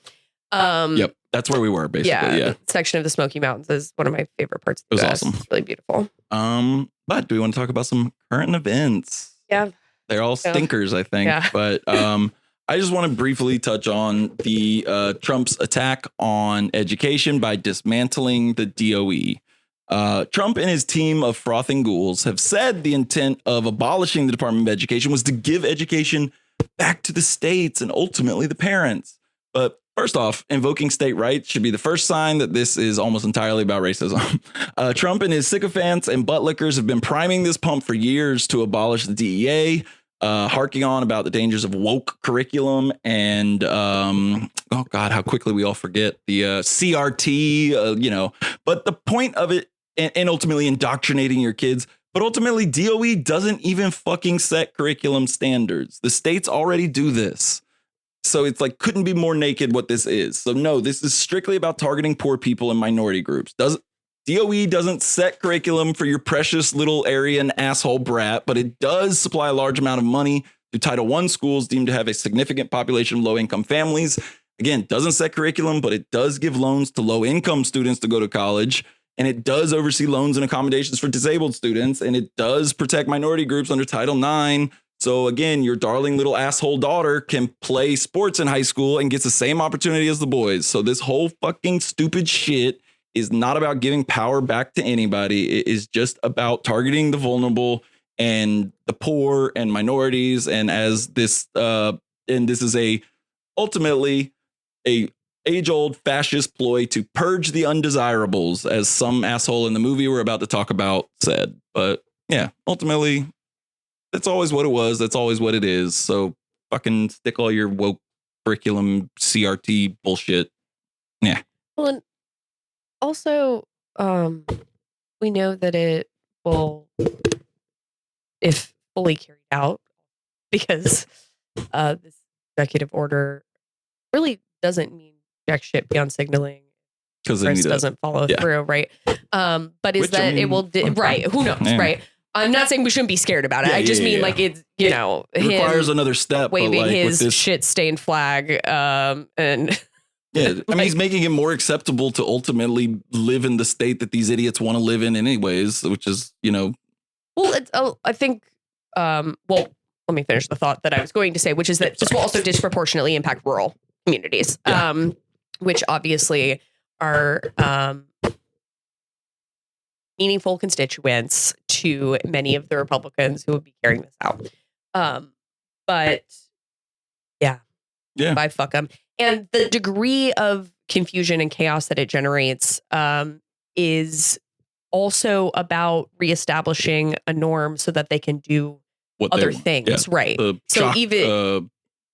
Yep, that's where we were basically. Yeah, section of the Smoky Mountains is one of my favorite parts of the US. Awesome. It's really beautiful. But do we want to talk about some current events? Yeah, they're all stinkers, I think. Yeah. But I just want to briefly touch on the Trump's attack on education by dismantling the DOE. Trump and his team of frothing ghouls have said the intent of abolishing the Department of Education was to give education back to the states and ultimately the parents. But first off, invoking state rights should be the first sign that this is almost entirely about racism. Trump and his sycophants and buttlickers have been priming this pump for years to abolish the DEA, harking on about the dangers of woke curriculum and, oh God, how quickly we all forget the CRT, but the point of it and ultimately indoctrinating your kids. But ultimately, DOE doesn't even fucking set curriculum standards. The states already do this. So it's like couldn't be more naked what this is. So no, this is strictly about targeting poor people and minority groups. DOE doesn't set curriculum for your precious little Aryan asshole brat, but it does supply a large amount of money to Title I schools deemed to have a significant population of low-income families. Again, doesn't set curriculum, but it does give loans to low-income students to go to college. And it does oversee loans and accommodations for disabled students. And it does protect minority groups under Title IX. So again, your darling little asshole daughter can play sports in high school and gets the same opportunity as the boys. So this whole fucking stupid shit is not about giving power back to anybody. It is just about targeting the vulnerable and the poor and minorities. And as this is ultimately a age-old fascist ploy to purge the undesirables, as some asshole in the movie we're about to talk about said. But yeah, ultimately, that's always what it was. That's always what it is. So fucking stick all your woke curriculum CRT bullshit. Yeah. Well, and also, we know that it will, if fully carried out, because this executive order really doesn't mean jack shit beyond signaling because it doesn't follow through, right? But is it will right? Who knows, right? I'm not saying we shouldn't be scared about it. I just mean like it's it requires another step, waving but like his shit stained flag, and yeah, I mean he's making it more acceptable to ultimately live in the state that these idiots want to live in, anyways, which is Well, it's I think let me finish the thought that I was going to say, which is that this will also disproportionately impact rural communities. Yeah. Which obviously are meaningful constituents to many of the Republicans who would be carrying this out. But yeah, I fuck them. And the degree of confusion and chaos that it generates is also about reestablishing a norm so that they can do other things, right?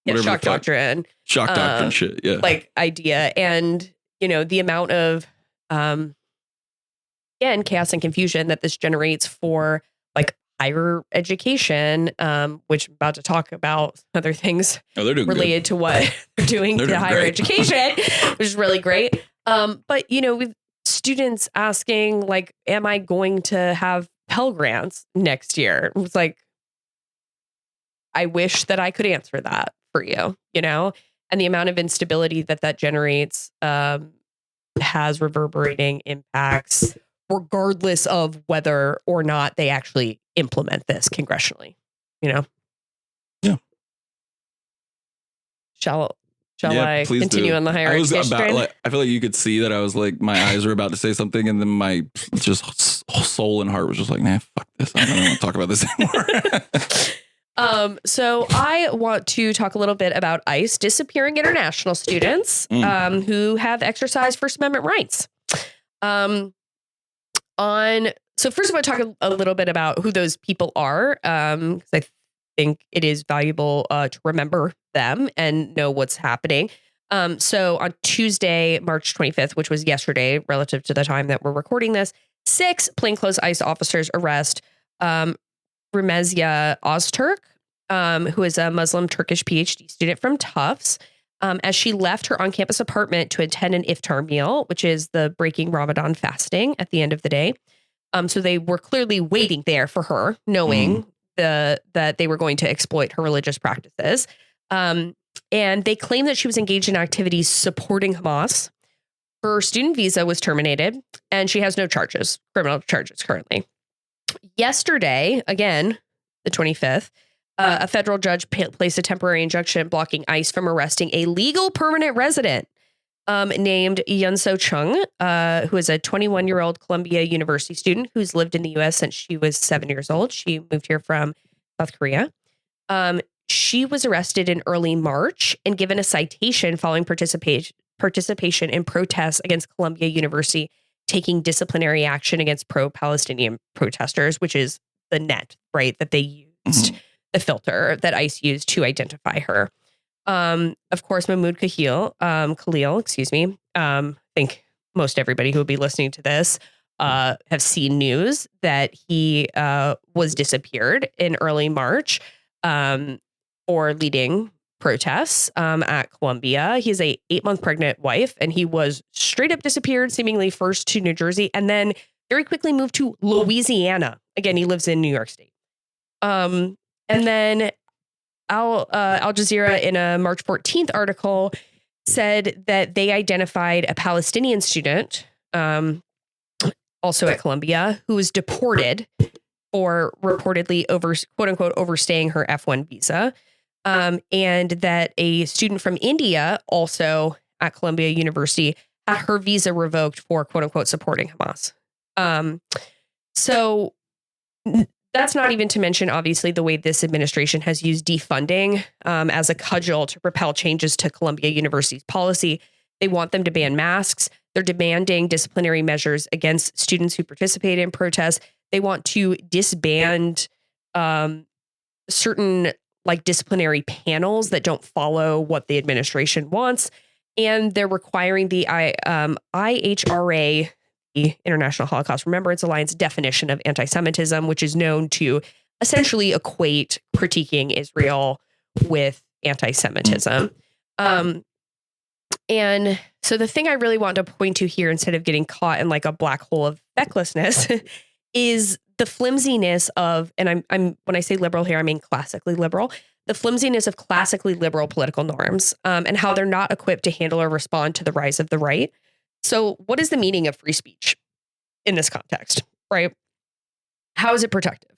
Shock doctrine shit, like idea, and the amount of again chaos and confusion that this generates for like higher education, which I'm about to talk about other things related to what they're doing to higher education, which is really great. But with students asking like, am I going to have Pell Grants next year? It was like, I wish that I could answer that for you, and the amount of instability that generates has reverberating impacts, regardless of whether or not they actually implement this congressionally, Yeah. Shall I continue on the higher education? I feel like you could see that I was like, my eyes were about to say something, and then my just soul and heart was just like, nah, fuck this. I don't want to talk about this anymore. So I want to talk a little bit about ICE disappearing international students who have exercised First Amendment rights. So first I want to talk a little bit about who those people are, because I think it is valuable to remember them and know what's happening. So on Tuesday, March 25th, which was yesterday, relative to the time that we're recording this, 6 plainclothes ICE officers arrest Rumezia Ozturk, who is a Muslim Turkish PhD student from Tufts, as she left her on-campus apartment to attend an iftar meal, which is the breaking Ramadan fasting at the end of the day. So they were clearly waiting there for her, knowing that they were going to exploit her religious practices. And they claim that she was engaged in activities supporting Hamas. Her student visa was terminated, and she has no criminal charges currently. Yesterday, again, the 25th, A federal judge placed a temporary injunction blocking ICE from arresting a legal permanent resident named Yunso Chung, who is a 21-year-old Columbia University student who's lived in the U.S. since she was 7 years old. She moved here from South Korea. She was arrested in early March and given a citation following participation in protests against Columbia University taking disciplinary action against pro-Palestinian protesters, which is the net, right, that they used, the filter that ICE used to identify her. Of course, Mahmoud Khalil, I think most everybody who would be listening to this have seen news that he was disappeared in early March for leading protests at Columbia. He has a 8-month pregnant wife, and he was straight up disappeared, seemingly first to New Jersey, and then very quickly moved to Louisiana. Again, he lives in New York State. And then Al Jazeera, in a March 14th article, said that they identified a Palestinian student, also at Columbia, who was deported for reportedly quote unquote overstaying her F1 visa. And that a student from India, also at Columbia University, had her visa revoked for quote unquote supporting Hamas. So that's not even to mention, obviously, the way this administration has used defunding as a cudgel to propel changes to Columbia University's policy. They want them to ban masks. They're demanding disciplinary measures against students who participate in protests. They want to disband certain disciplinary panels that don't follow what the administration wants. And they're requiring the IHRA, the International Holocaust Remembrance Alliance, definition of anti-Semitism, which is known to essentially equate critiquing Israel with anti-Semitism. And so the thing I really want to point to here, instead of getting caught in a black hole of fecklessness, is the flimsiness of, and I'm when I say liberal here, I mean classically liberal, the flimsiness of classically liberal political norms, and how they're not equipped to handle or respond to the rise of the right. So what is the meaning of free speech in this context, right? How is it protective?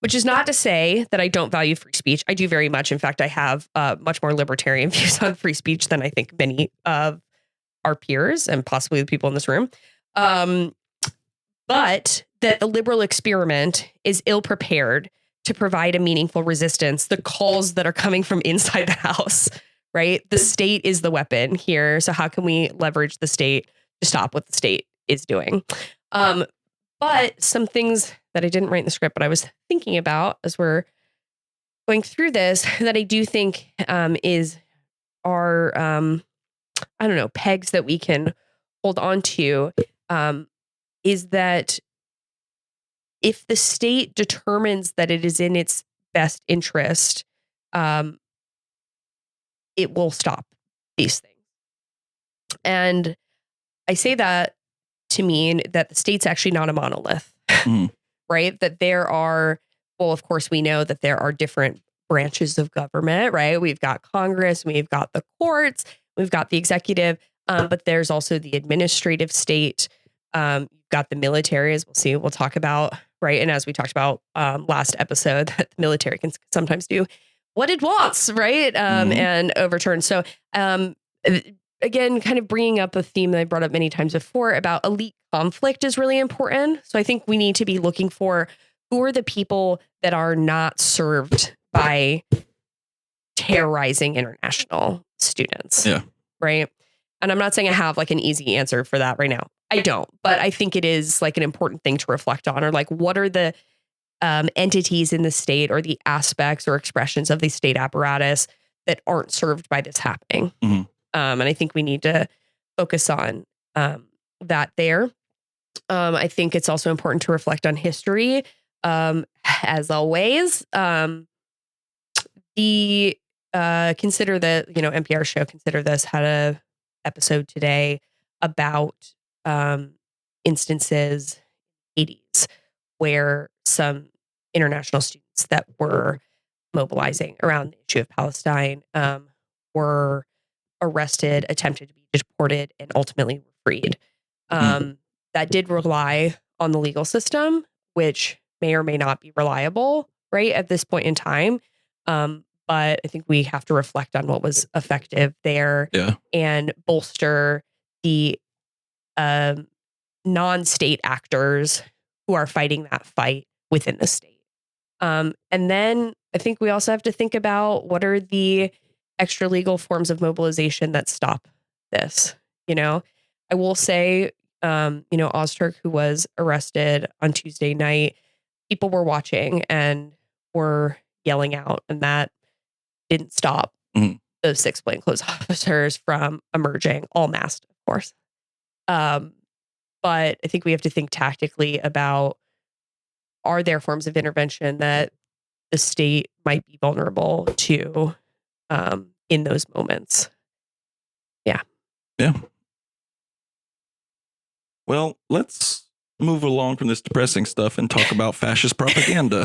Which is not to say that I don't value free speech. I do very much. In fact, I have much more libertarian views on free speech than I think many of our peers and possibly the people in this room. But that the liberal experiment is ill-prepared to provide a meaningful resistance. The calls that are coming from inside the house, right? The state is the weapon here. So how can we leverage the state to stop what the state is doing? But some things that I didn't write in the script, but I was thinking about as we're going through this, that I do think are pegs that we can hold on to, is that if the state determines that it is in its best interest, it will stop these things. And I say that to mean that the state's actually not a monolith, right? That there are, well, of course, we know that there are different branches of government, right? We've got Congress, we've got the courts, we've got the executive, but there's also the administrative state. You've got the military, as we'll talk about, right? And as we talked about last episode, that the military can sometimes do what it wants, right? And overturn. So again, kind of bringing up a theme that I brought up many times before about elite conflict is really important. So I think we need to be looking for who are the people that are not served by terrorizing international students. Yeah. Right. And I'm not saying I have an easy answer for that right now. I don't, but I think it is an important thing to reflect on, or what are the entities in the state or the aspects or expressions of the state apparatus that aren't served by this happening. And I think we need to focus on that there. I think it's also important to reflect on history. As always, consider the, NPR show, Consider This, had a episode today about instances in the 80s where some international students that were mobilizing around the issue of Palestine were arrested, attempted to be deported, and ultimately were freed. That did rely on the legal system, which may or may not be reliable, right, at this point in time. But I think we have to reflect on what was effective there and bolster the non-state actors who are fighting that fight within the state. And then I think we also have to think about what are the extra legal forms of mobilization that stop this. I will say, Ozturk, who was arrested on Tuesday night, people were watching and were yelling out, and that didn't stop those 6 plainclothes officers from emerging, all masked, of course. But I think we have to think tactically about, are there forms of intervention that the state might be vulnerable to in those moments? Yeah. Well, let's move along from this depressing stuff and talk about fascist propaganda.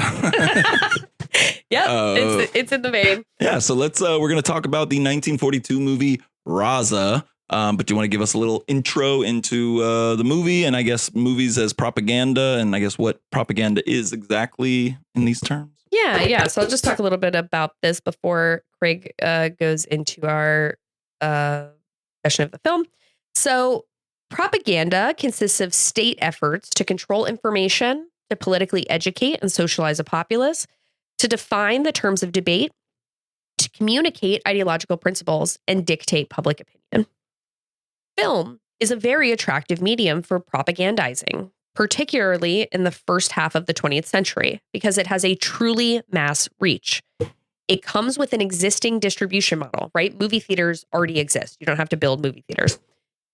It's in the vein. Yeah, so we're going to talk about the 1942 movie Raza. But do you want to give us a little intro into the movie, and I guess movies as propaganda, and I guess what propaganda is exactly in these terms? Yeah. So I'll just talk a little bit about this before Craig goes into our session of the film. So propaganda consists of state efforts to control information, to politically educate and socialize a populace, to define the terms of debate, to communicate ideological principles, and dictate public opinion. Film is a very attractive medium for propagandizing, particularly in the first half of the 20th century, because it has a truly mass reach. It comes with an existing distribution model, right? Movie theaters already exist. You don't have to build movie theaters.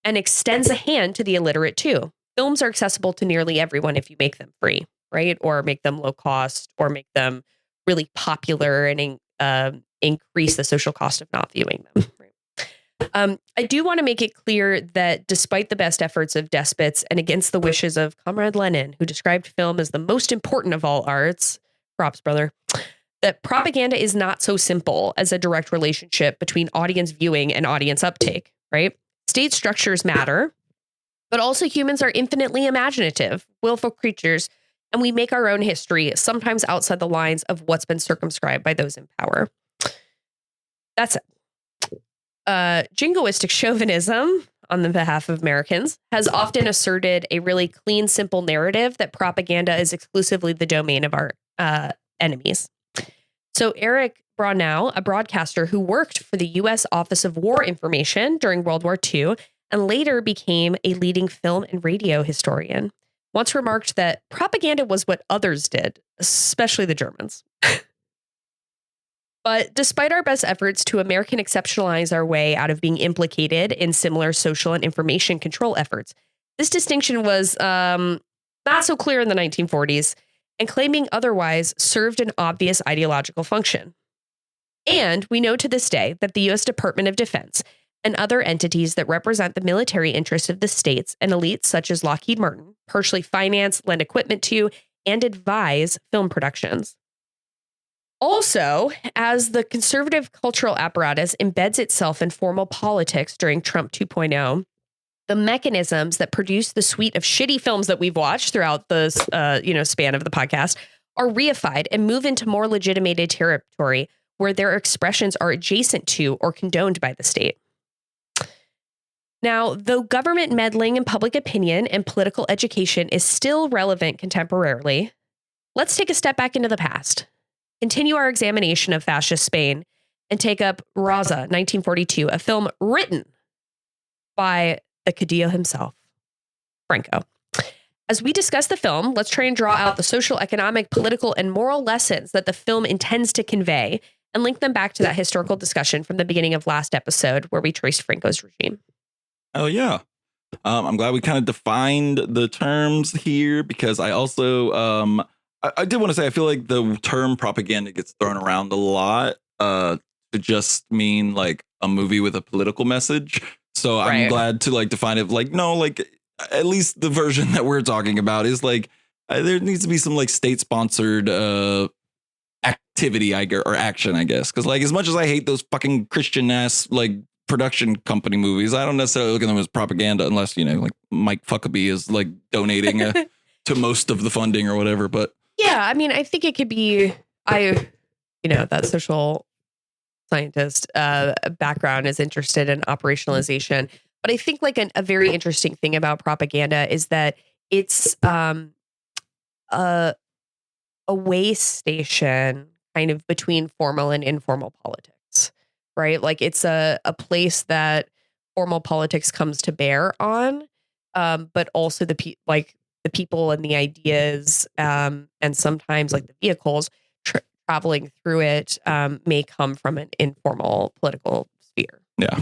And extends a hand to the illiterate too. Films are accessible to nearly everyone if you make them free, right? Or make them low cost, or make them really popular and increase the social cost of not viewing them. Right? I do want to make it clear that despite the best efforts of despots and against the wishes of Comrade Lenin, who described film as the most important of all arts, props, brother, that propaganda is not so simple as a direct relationship between audience viewing and audience uptake, right? State structures matter, but also humans are infinitely imaginative, willful creatures, and we make our own history, sometimes outside the lines of what's been circumscribed by those in power. That's it. Jingoistic chauvinism, on the behalf of Americans, has often asserted a really clean, simple narrative that propaganda is exclusively the domain of our enemies. So Eric Brownell, a broadcaster who worked for the U.S. Office of War Information during World War II and later became a leading film and radio historian, once remarked that propaganda was what others did, especially the Germans. But despite our best efforts to American exceptionalize our way out of being implicated in similar social and information control efforts, this distinction was not so clear in the 1940s, and claiming otherwise served an obvious ideological function. And we know to this day that the U.S. Department of Defense and other entities that represent the military interests of the states and elites such as Lockheed Martin partially finance, lend equipment to, and advise film productions. Also, as the conservative cultural apparatus embeds itself in formal politics during Trump 2.0, the mechanisms that produce the suite of shitty films that we've watched throughout the span of the podcast are reified and move into more legitimated territory where their expressions are adjacent to or condoned by the state. Now, though government meddling in public opinion and political education is still relevant contemporarily, let's take a step back into the past, continue our examination of fascist Spain, and take up Raza, 1942, a film written by the Cadillo himself, Franco. As we discuss the film, let's try and draw out the social, economic, political, and moral lessons that the film intends to convey and link them back to that historical discussion from the beginning of last episode where we traced Franco's regime. Oh, yeah. I'm glad we kind of defined the terms here, because I also I did want to say I feel like the term propaganda gets thrown around a lot to just mean like a movie with a political message. So I'm glad to like define it like, no, like at least the version that we're talking about is like there needs to be some like state sponsored activity, or action, I guess. Because like as much as I hate those fucking Christian ass like production company movies, I don't necessarily look at them as propaganda unless, like Mike Fuckabee is like donating to most of the funding or whatever. But yeah, I mean, I think it could be that social scientist background is interested in operationalization. But I think like a very interesting thing about propaganda is that it's a way station kind of between formal and informal politics, right? Like it's a place that formal politics comes to bear on, but also the people and the ideas, and sometimes like the vehicles traveling through it may come from an informal political sphere. Yeah.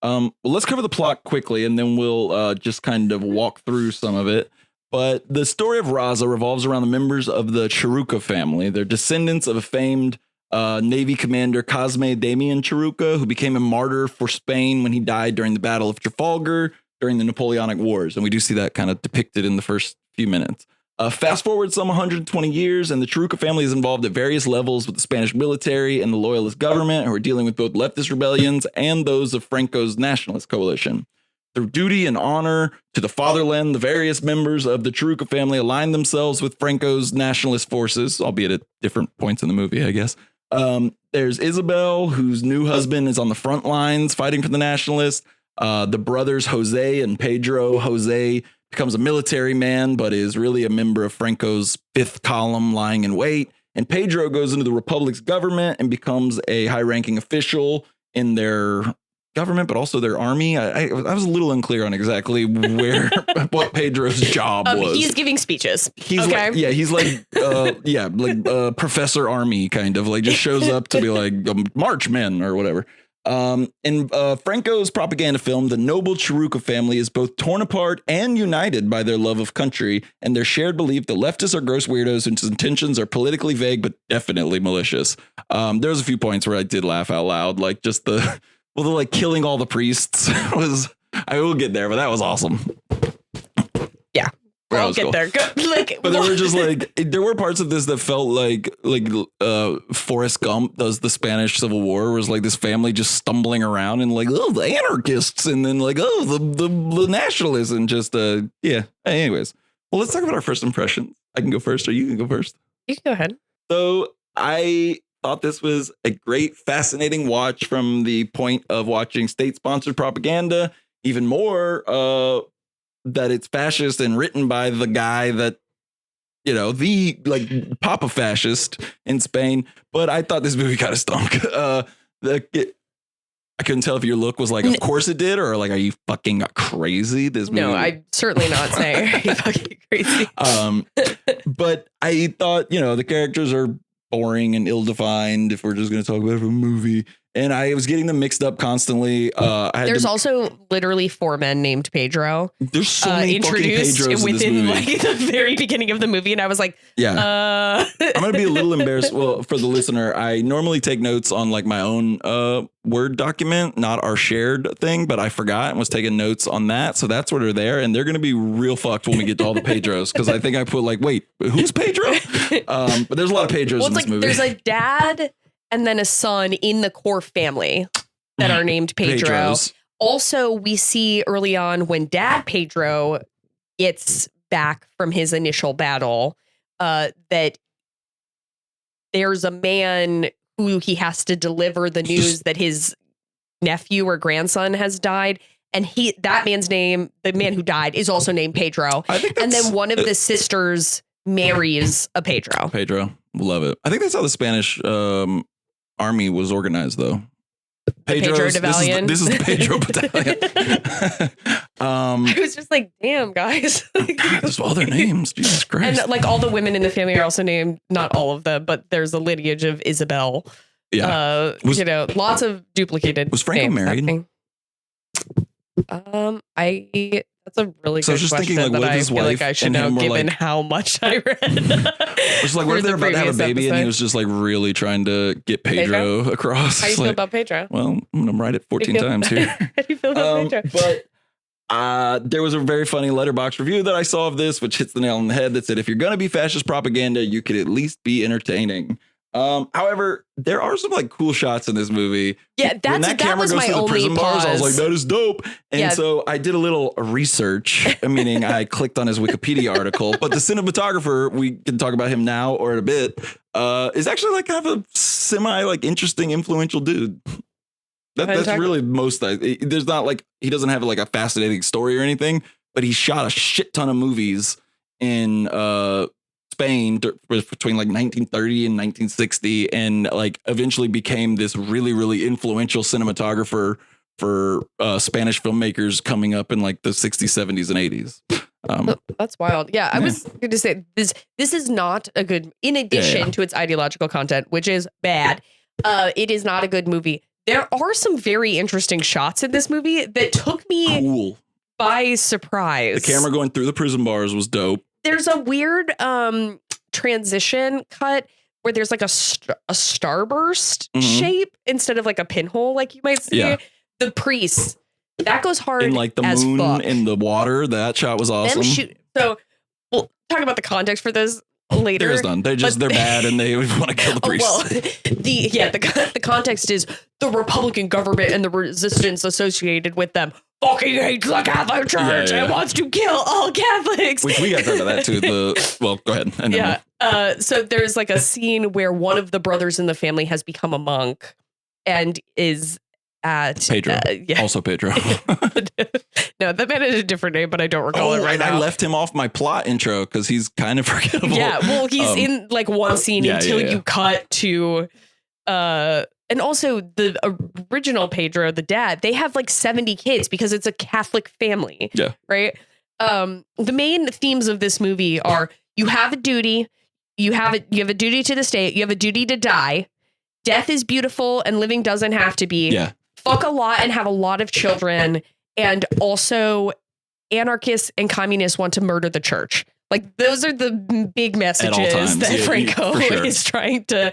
Well, let's cover the plot quickly, and then we'll just kind of walk through some of it. But the story of Raza revolves around the members of the Chiruca family. They're descendants of a famed Navy commander, Cosme Damian Chiruca, who became a martyr for Spain when he died during the Battle of Trafalgar during the Napoleonic Wars. And we do see that kind of depicted in the first few minutes. Fast forward some 120 years, and the Chiruca family is involved at various levels with the Spanish military and the Loyalist government, who are dealing with both leftist rebellions and those of Franco's Nationalist coalition. Through duty and honor to the fatherland, the various members of the Chiruca family align themselves with Franco's nationalist forces, albeit at different points in the movie, I guess. There's Isabel, whose new husband is on the front lines fighting for the Nationalists. The brothers Jose and Pedro. Jose becomes a military man, but is really a member of Franco's fifth column lying in wait. And Pedro goes into the Republic's government and becomes a high-ranking official in their government, but also their army. I was a little unclear on exactly what Pedro's job was. He's giving speeches. He's like Professor Army, kind of like just shows up to be like march men or whatever. In Franco's propaganda film, the noble Chiruca family is both torn apart and united by their love of country and their shared belief that leftists are gross weirdos whose intentions are politically vague but definitely malicious. There's a few points where I did laugh out loud, like just the like killing all the priests was. I will get there, but that was awesome. Yeah. I'll get there. But there were parts of this that felt like Forrest Gump does the Spanish Civil War, was like this family just stumbling around and like, oh, the anarchists, and then like, oh, the nationalists, and just yeah. Anyways, well, let's talk about our first impressions. I can go first, or you can go first. You can go ahead. So I thought this was a great, fascinating watch from the point of watching state-sponsored propaganda, even more that it's fascist and written by the guy that, the like Papa fascist in Spain. But I thought this movie kind of stunk. I couldn't tell if your look was like, of course it did, or like, are you fucking crazy? This movie. No, I'm certainly not saying are you fucking crazy. But I thought, the characters are boring and ill-defined if we're just going to talk about a movie. And I was getting them mixed up constantly. There's also literally 4 men named Pedro. There's so many introduced fucking Pedros within in this like the very beginning of the movie, and I was like, yeah. I'm gonna be a little embarrassed. Well, for the listener, I normally take notes on like my own Word document, not our shared thing, but I forgot and was taking notes on that. So that's what are there, and they're gonna be real fucked when we get to all the Pedros, because I think I put like, wait, who's Pedro? But there's a lot of Pedros in this movie. There's a dad and then a son in the core family that are named Pedro. Pedros. Also, we see early on when Dad Pedro gets back from his initial battle, that there's a man who he has to deliver the news that his nephew or grandson has died. And that man's name, the man who died, is also named Pedro. And then one of the sisters marries a Pedro. Pedro. Love it. I think that's how the Spanish army was organized, though. Pedro Battalion. This is the Pedro Battalion. I was just like, damn, guys. Just all their names. Jesus Christ. And like all the women in the family are also named, not all of them, but there's a lineage of Isabel. Yeah. Lots of duplicated. Was Franco married? That's a really good question. Thinking, like, that what if I his feel wife like I should know, given how much I read. It's like, what if they're about to have a baby and he was just like really trying to get Pedro across? How do you feel about Pedro? Well, I'm gonna write it 14 times here. How do you feel about Pedro? But there was a very funny Letterboxd review that I saw of this, which hits the nail on the head, that said, if you're gonna be fascist propaganda, you could at least be entertaining. However, there are some like cool shots in this movie. Yeah, When that camera was goes my through the only prison bars, I was like, pause. that is dope. And Yeah. so I did a little research, meaning I clicked on his Wikipedia article. But the cinematographer, we can talk about him now or in a bit, is actually like kind of a semi like interesting, influential dude. That's really most. There's not like he doesn't have like a fascinating story or anything, but he shot a shit ton of movies in Spain between like 1930 and 1960, and like eventually became this really, really influential cinematographer for Spanish filmmakers coming up in like the 60s, 70s, and 80s. That's wild. Yeah, I was going to say this is not a good, in addition to its ideological content, which is bad, it is not a good movie. There are some very interesting shots in this movie that took me by surprise. The camera going through the prison bars was dope. There's a weird transition cut where there's like a starburst shape instead of like a pinhole, like you might see. Yeah. The priest, that goes hard in like the moon in the water. That shot was awesome. So we'll talk about the context for this later. There is none. They're bad and they want to kill the priest. Well, the context is the Republican government and the resistance associated with them fucking hates the Catholic Church and wants to kill all Catholics. We got into that too. Well, go ahead. And so there's like a scene where one of the brothers in the family has become a monk and is at Pedro. Also Pedro. No, that man had a different name, but I don't recall it right now. I left him off my plot intro because he's kind of forgettable. Yeah, well, he's in like one scene until you cut to and also the original Pedro, the dad, they have like 70 kids because it's a Catholic family. Yeah. Right. The main themes of this movie are you have a duty, you have a duty to the state, you have a duty to die. Death is beautiful and living doesn't have to be. Yeah. Fuck a lot and have a lot of children. And also anarchists and communists want to murder the church. Like those are the big messages that Franco is trying to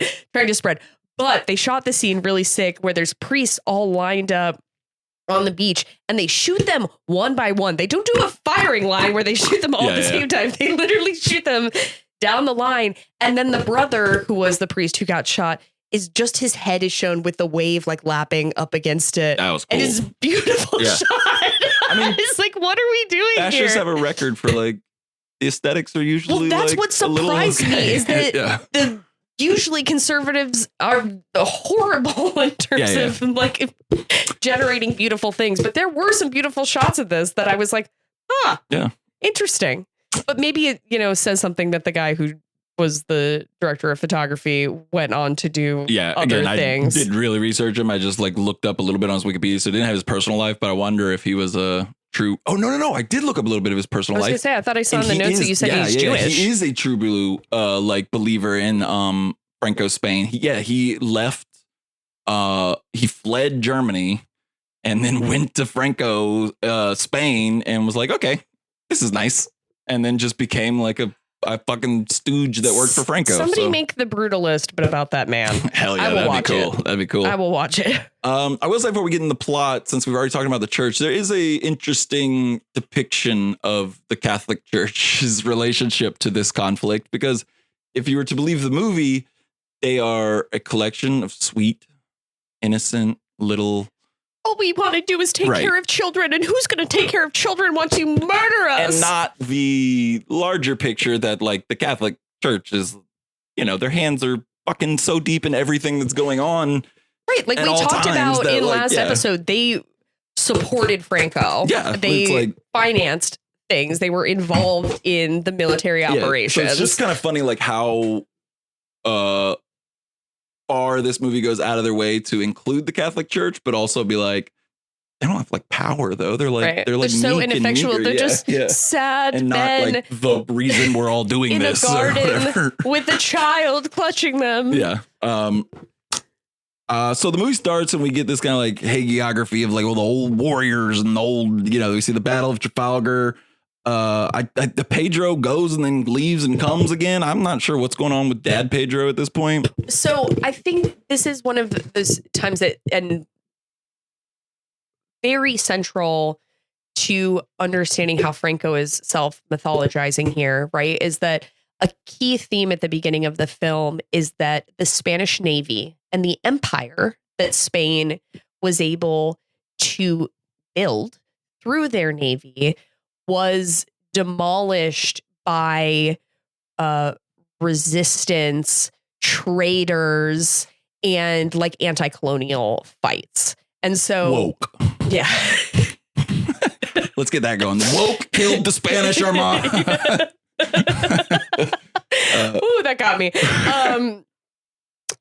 spread. But they shot the scene really sick where there's priests all lined up on the beach and they shoot them one by one. They don't do a firing line where they shoot them all at the same time. They literally shoot them down the line. And then the brother who was the priest who got shot is just his head is shown with the wave like lapping up against it. That was cool. It is a beautiful shot. I mean, it's like, what are we doing here? Fascists have a record for like the aesthetics are usually that's like what surprised me is that the usually conservatives are horrible in terms of like generating beautiful things. But there were some beautiful shots of this that I was like, interesting. But maybe it, says something that the guy who was the director of photography went on to do other things. I didn't really research him. I just like looked up a little bit on his Wikipedia. So I didn't have his personal life, but I wonder if he was a true. Oh, no. I did look up a little bit of his personal life. I was going to say, I thought I saw in the notes that you said he's Jewish. He is a true blue like believer in Franco Spain. He left. He fled Germany and then went to Franco Spain and was like, okay, this is nice. And then just became like a fucking stooge that worked for Franco. Somebody make The Brutalist, but about that man. Hell yeah, that'd be cool. That'd be cool. I will watch it. I will say before we get in the plot, since we've already talked about the church, there is a interesting depiction of the Catholic Church's relationship to this conflict, because if you were to believe the movie, they are a collection of sweet, innocent little. All we want to do is take care of children, and who's going to take care of children once you murder us? And not the larger picture that like the Catholic Church is, their hands are fucking so deep in everything that's going on. Right. Like we talked about in last episode, they supported Franco. Yeah. They financed things. They were involved in the military operations. So it's just kind of funny, like how far this movie goes out of their way to include the Catholic Church, but also be like, they don't have like power though. They're like they're so ineffectual. They're just sad and men not like the reason we're all doing in this a garden or whatever. With a child clutching them. Yeah. So the movie starts and we get this kind of like hagiography of like all the old warriors and the old, we see the Battle of Trafalgar. The Pedro goes and then leaves and comes again. I'm not sure what's going on with Dad Pedro at this point. So I think this is one of those times that, and very central to understanding how Franco is self-mythologizing here, right? Is that a key theme at the beginning of the film is that the Spanish Navy and the empire that Spain was able to build through their navy was demolished by resistance, traders, and like anti-colonial fights. And so, woke. Yeah. Let's get that going. The woke killed the Spanish Armada. Ooh, that got me.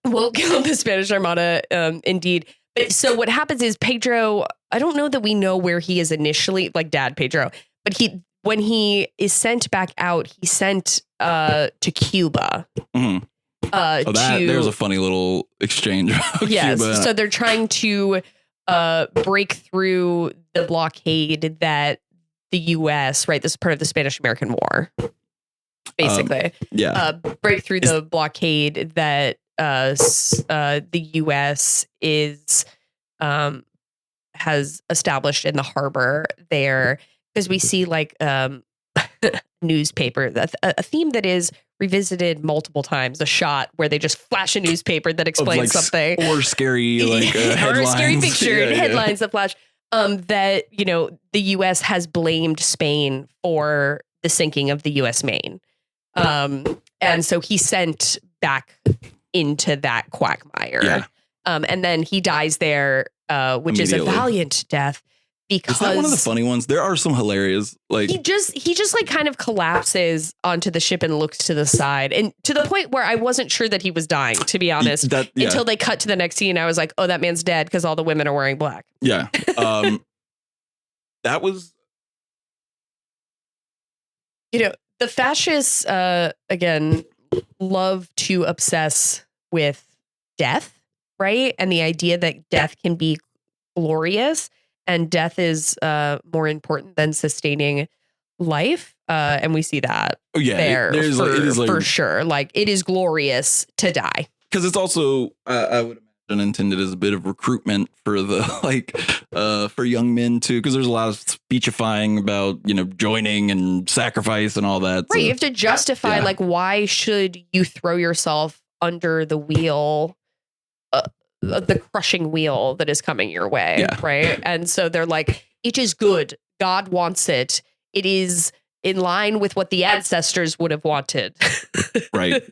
Woke killed the Spanish Armada, indeed. But so what happens is Pedro, I don't know that we know where he is initially, like Dad Pedro, but when he is sent back out, he's sent to Cuba. Mm-hmm. There's a funny little exchange. Yes. Cuba. So they're trying to break through the blockade that the U.S., right? This is part of the Spanish-American War, basically. Break through the blockade that the U.S. has established in the harbor there, because we see like newspaper, a theme that is revisited multiple times, a shot where they just flash a newspaper that explains something, or scary headlines. Or a scary picture and headlines that flash. That, you know, the U.S. has blamed Spain for the sinking of the U.S. Maine. And so he's sent back into that quagmire. Yeah. And then he dies there, which is a valiant death. Because is that one of the funny ones? There are some hilarious, like he just like kind of collapses onto the ship and looks to the side, and to the point where I wasn't sure that he was dying, to be honest, until they cut to the next scene. I was like, oh, that man's dead because all the women are wearing black. Yeah. That was, you know, the fascists, again, love to obsess with death, right? And the idea that death can be glorious. And death is more important than sustaining life. And we see that for sure. Like, it is glorious to die. Because it's also, I would imagine, intended as a bit of recruitment for the, for young men, too. Because there's a lot of speechifying about, you know, joining and sacrifice and all that. Right. So, you have to justify, like, why should you throw yourself under the wheel, the crushing wheel that is coming your way, right? And so they're like, it is good. God wants it. It is in line with what the ancestors would have wanted. Right.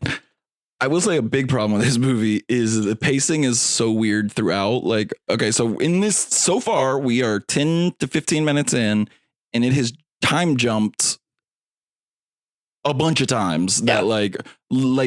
I will say a big problem with this movie is the pacing is so weird throughout. Like, okay, so in this, so far, we are 10 to 15 minutes in, and it has time jumped a bunch of times that like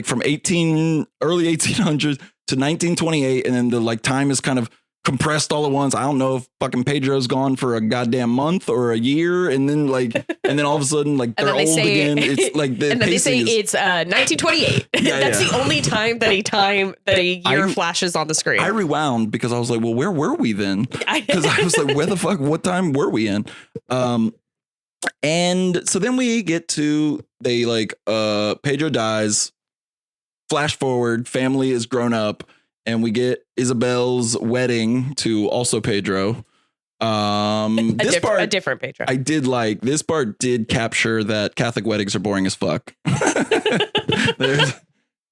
from early 1800s to 1928, and then the like time is kind of compressed all at once. I don't know if fucking Pedro's gone for a goddamn month or a year, and then all of a sudden like they're old again. It's like the and then they say it's 1928. That's the only time that a year flashes on the screen. I rewound because I was like, well, where were we then? Because I was like, where the fuck? What time were we in? And so then we get to Pedro dies. Flash forward, family is grown up, and we get Isabel's wedding to also Pedro. A different Pedro. I did like this part. Did capture that Catholic weddings are boring as fuck. They're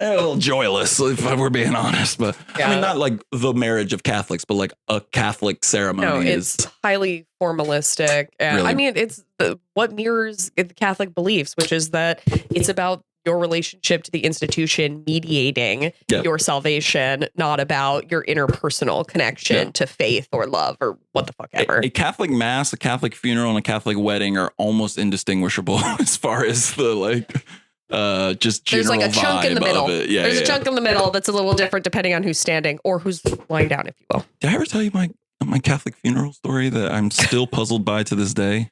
a little joyless, if we're being honest. But I mean, not like the marriage of Catholics, but like a Catholic ceremony. No, it's highly formalistic. And really? I mean, it's what mirrors the Catholic beliefs, which is that it's about your relationship to the institution mediating your salvation, not about your interpersonal connection to faith or love or what the fuck ever. A Catholic mass, a Catholic funeral, and a Catholic wedding are almost indistinguishable as far as the just general There's like a chunk in the middle. There's a chunk in the middle that's a little different depending on who's standing or who's lying down, if you will. Did I ever tell you my Catholic funeral story that I'm still puzzled by to this day?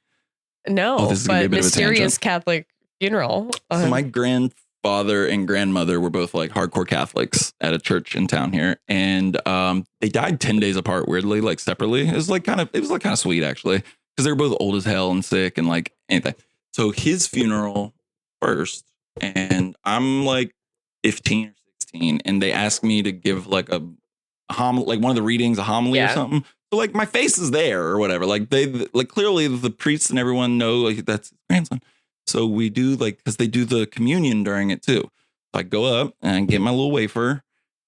No, but mysterious Catholic funeral. So my grandfather and grandmother were both like hardcore Catholics at a church in town here, and they died 10 days apart, weirdly, like separately. It was kind of sweet actually, because they were both old as hell and sick and like anything. So his funeral first, and I'm like 15 or 16, and they asked me to give like a homily, like one of the readings, a homily or something. So like my face is there or whatever. Like they clearly the priests and everyone know like that's his grandson. So we do like, because they do the communion during it too. So I go up and get my little wafer.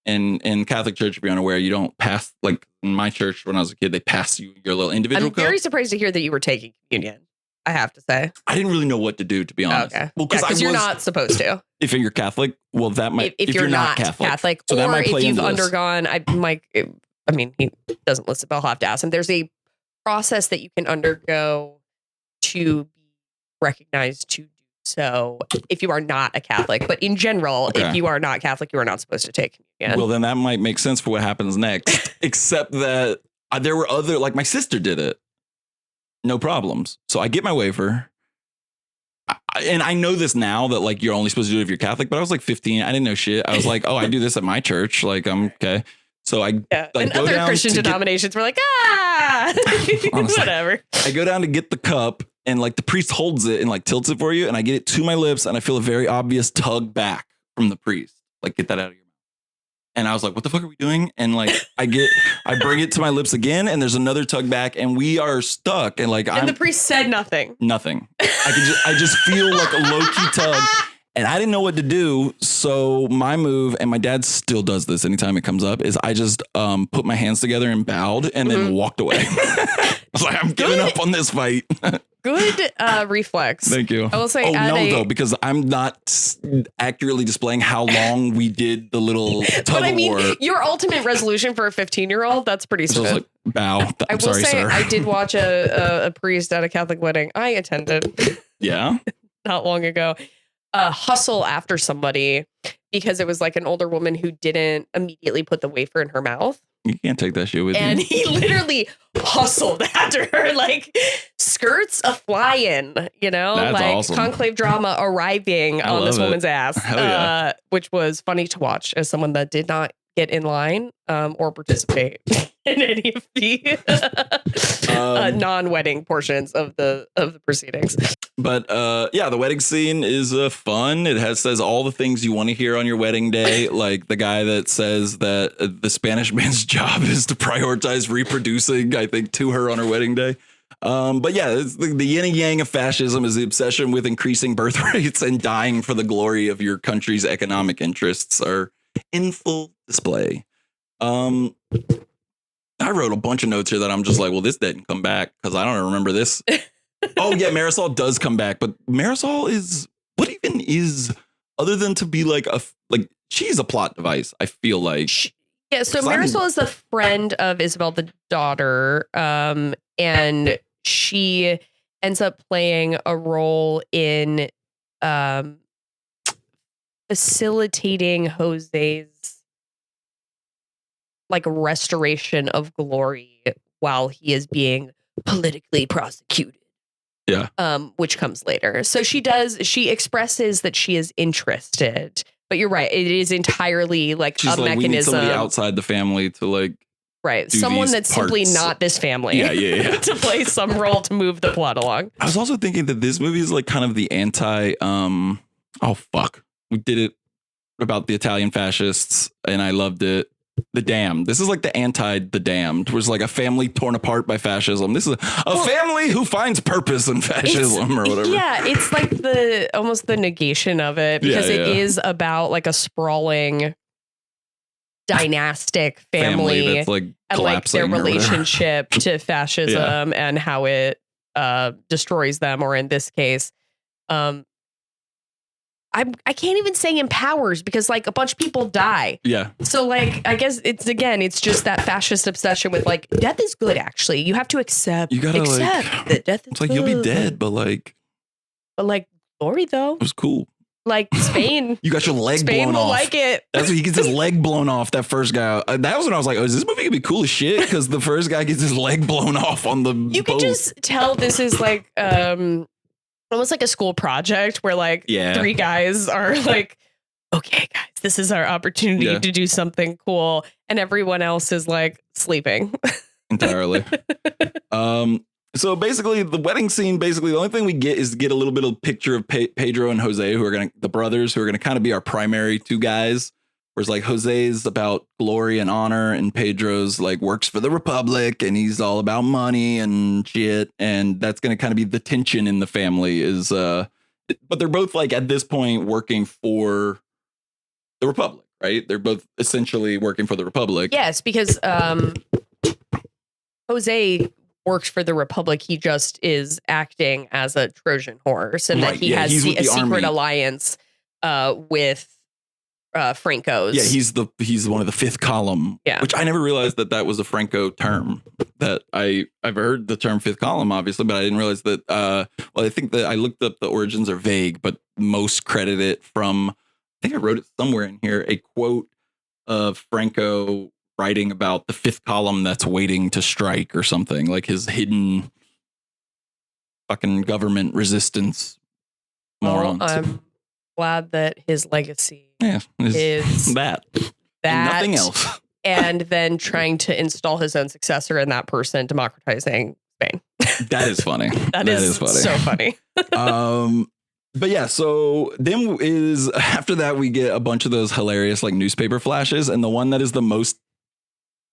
And in Catholic church, if you're unaware, you don't pass, like in my church when I was a kid, they pass you your little individual I'm very cup. surprised to hear that you were taking communion, I have to say. I didn't really know what to do, to be honest. Okay. Well, because you're not supposed to. If you're Catholic, well, that might, if you're not Catholic so that or might play if you've into this. undergone, I mean, he doesn't listen, but I'll have to ask him. There's a process that you can undergo to be recognized to do so if you are not a Catholic. But in general, if you are not Catholic, you are not supposed to take communion. Well, then that might make sense for what happens next, except that there were other, like my sister did it. No problems. So I get my wafer. And I know this now that like you're only supposed to do it if you're Catholic, but I was like 15. I didn't know shit. I was like, oh, I do this at my church. Like, I'm okay. So I like, and go other down Christian denominations were like, whatever. I go down to get the cup and like the priest holds it and like tilts it for you. And I get it to my lips and I feel a very obvious tug back from the priest. Like, get that out of your mouth. And I was like, what the fuck are we doing? And like, I bring it to my lips again and there's another tug back and we are stuck. And like, the priest said nothing. Nothing. I just feel like a low key tug. And I didn't know what to do. So my move, and my dad still does this anytime it comes up, is I just put my hands together and bowed and then walked away. I was like, I'm giving up on this fight. Good reflex. Thank you. I will say, though, because I'm not accurately displaying how long we did the little tug but I mean, of war. your ultimate resolution for a 15-year-old, that's pretty So I was smooth. like, bow. I will say, sir. I did watch a priest at a Catholic wedding I attended Yeah. not long ago hustle after somebody because it was like an older woman who didn't immediately put the wafer in her mouth. You can't take that shit with you. And he literally hustled after her, like skirts a flying, you know, That's like awesome. conclave drama arriving on this woman's ass, which was funny to watch as someone that did not get in line or participate in any of the non-wedding portions of the proceedings. But the wedding scene is fun. It says all the things you want to hear on your wedding day, like the guy that says that the Spanish man's job is to prioritize reproducing, I think, to her on her wedding day. But yeah, it's the yin and yang of fascism is the obsession with increasing birth rates and dying for the glory of your country's economic interests are in full display. I wrote a bunch of notes here that I'm just like, well, this didn't come back because I don't remember this. Oh yeah, Marisol does come back, but Marisol is what even is other than to be like she's a plot device. I feel like so Marisol is the friend of Isabel, the daughter, and she ends up playing a role in facilitating Jose's like restoration of glory while he is being politically prosecuted. Yeah. Which comes later. So she expresses that she is interested, but you're right. It is entirely like she's a like, mechanism. We need somebody outside the family to like. Right. Someone that's parts. simply not this family. Yeah. To play some role to move the plot along. I was also thinking that this movie is like kind of the anti, oh fuck. We did it about the Italian fascists and I loved it. The Damned. This is like the The Damned, was like a family torn apart by fascism. This is a family who finds purpose in fascism or whatever. Yeah, it's like almost the negation of it because it is about like a sprawling dynastic family that's like and like their collapsing or relationship to fascism and how it destroys them, or in this case, I can't even say empowers because like a bunch of people die. Yeah. So like, I guess it's just that fascist obsession with like death is good. Actually, you have to accept. You gotta accept that death is it's like good. you'll be dead, but like glory though. It was cool. Like Spain. You got your leg Spain blown will off. like it. That's when he gets his leg blown off. That first guy. That was when I was like, oh, is this movie gonna be cool as shit? Because the first guy gets his leg blown off on the You boat. can just tell this is like almost like a school project where like three guys are like, okay, guys, this is our opportunity to do something cool. And everyone else is like sleeping. Entirely. So basically the wedding scene, the only thing we get is to get a little bit of picture of Pedro and Jose, who are the brothers who are going to kind of be our primary two guys. Whereas like Jose's about glory and honor and Pedro's like works for the Republic and he's all about money and shit. And that's going to kind of be the tension in the family is but they're both like at this point working for the Republic, right? They're both essentially working for the Republic. Yes, because Jose works for the Republic. He just is acting as a Trojan horse, and that he has a secret alliance with Franco's. Yeah, he's one of the fifth column. Yeah, which I never realized that was a Franco term. That I've heard the term fifth column, obviously, but I didn't realize that. Well, I think that I looked up the origins are vague, but most credit it from. I think I wrote it somewhere in here. A quote of Franco writing about the fifth column that's waiting to strike or something, like his hidden fucking government resistance morons. I'm glad that his legacy is that and nothing else. And then trying to install his own successor in that person, democratizing Spain. That is funny. that is funny. So funny. But yeah, so then after that, we get a bunch of those hilarious like newspaper flashes. And the one that is the most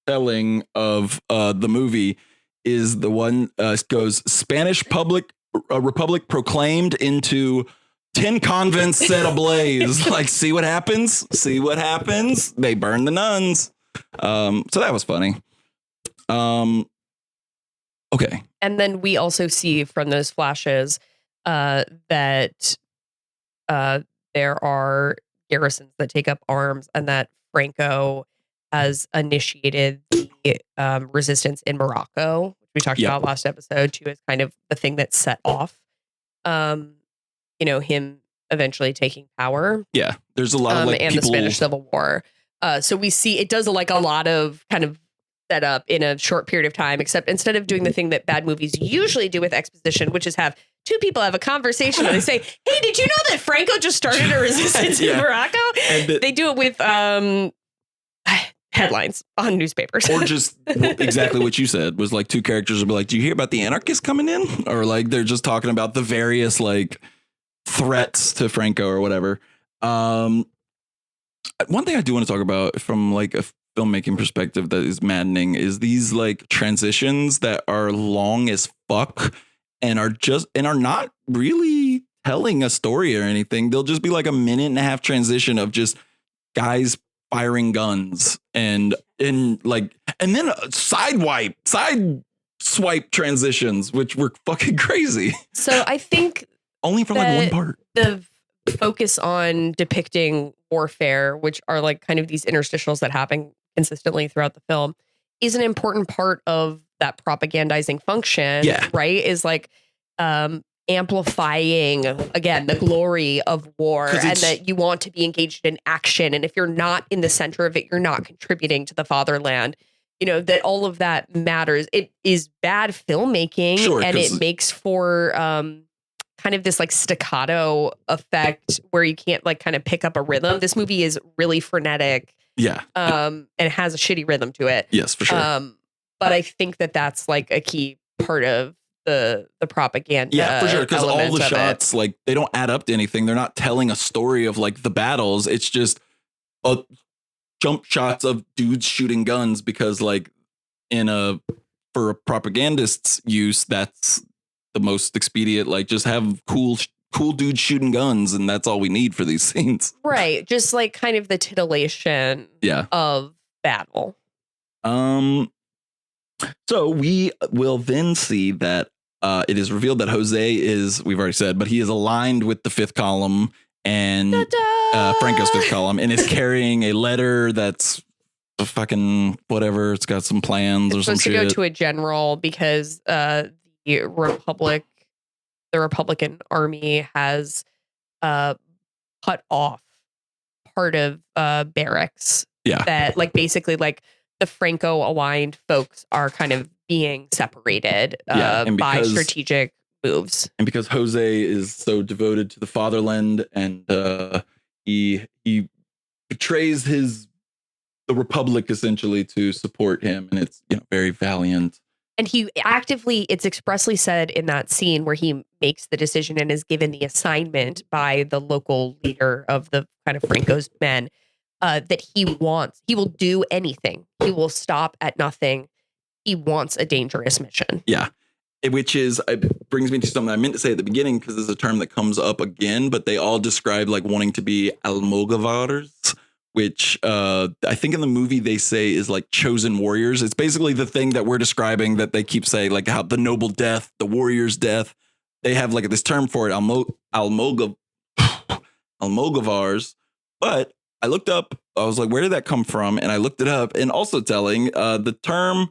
telling of the movie is the one goes Spanish Republic proclaimed into 10 convents set ablaze. Like, see what happens? See what happens? They burn the nuns. So that was funny. Okay. And then we also see from those flashes that there are garrisons that take up arms, and that Franco has initiated the resistance in Morocco, which we talked about last episode too, as kind of the thing that set off, him eventually taking power. Yeah, there's a lot of and the Spanish Civil War. So we see it does like a lot of kind of set up in a short period of time, except instead of doing the thing that bad movies usually do with exposition, which is have two people have a conversation and they say, hey, did you know that Franco just started a resistance in Morocco? They do it with headlines on newspapers. Or just exactly what you said was like two characters will be like, do you hear about the anarchists coming in? Or like they're just talking about the various like threats to Franco or whatever. One thing I do want to talk about from like a filmmaking perspective that is maddening is these like transitions that are long as fuck and are not really telling a story or anything. They'll just be like a minute and a half transition of just guys firing guns and then side swipe transitions, which were fucking crazy. So I think only from like one part. The focus on depicting warfare, which are like kind of these interstitials that happen consistently throughout the film, is an important part of that propagandizing function. Yeah. Right. Is like amplifying again the glory of war and that you want to be engaged in action. And if you're not in the center of it, you're not contributing to the fatherland. That all of that matters. It is bad filmmaking, and it makes for kind of this like staccato effect where you can't like kind of pick up a rhythm. This movie is really frenetic. Yeah. And it has a shitty rhythm to it. Yes, for sure. But I think that that's like a key part of the propaganda. Yeah, for sure. Because all the shots, like they don't add up to anything. They're not telling a story of like the battles. It's just jump shots of dudes shooting guns because like for a propagandist's use, that's the most expedient. Like just have cool dudes shooting guns, and that's all we need for these scenes. Right. Just like kind of the titillation of battle. So we will then see that it is revealed that Jose is, we've already said, but he is aligned with the fifth column and Franco's fifth column, and is carrying a letter that's a fucking whatever. It's got some plans or some shit. It's supposed to go to a general because the Republican Army has cut off part of barracks. Yeah. That like basically like the Franco aligned folks are kind of being separated by strategic moves. And because Jose is so devoted to the fatherland and he betrays the Republic essentially to support him, and it's very valiant. And it's expressly said in that scene where he makes the decision and is given the assignment by the local leader of the kind of Franco's men that he will do anything. He will stop at nothing. He wants a dangerous mission. Yeah. which is it brings me to something I meant to say at the beginning, because there's a term that comes up again, but they all describe like wanting to be Almogavars, which I think in the movie they say is like chosen warriors. It's basically the thing that we're describing that they keep saying, like how the noble death, the warrior's death. They have like this term for it, Almogavars. But I looked up, I was like, where did that come from? And I looked it up, and also telling the term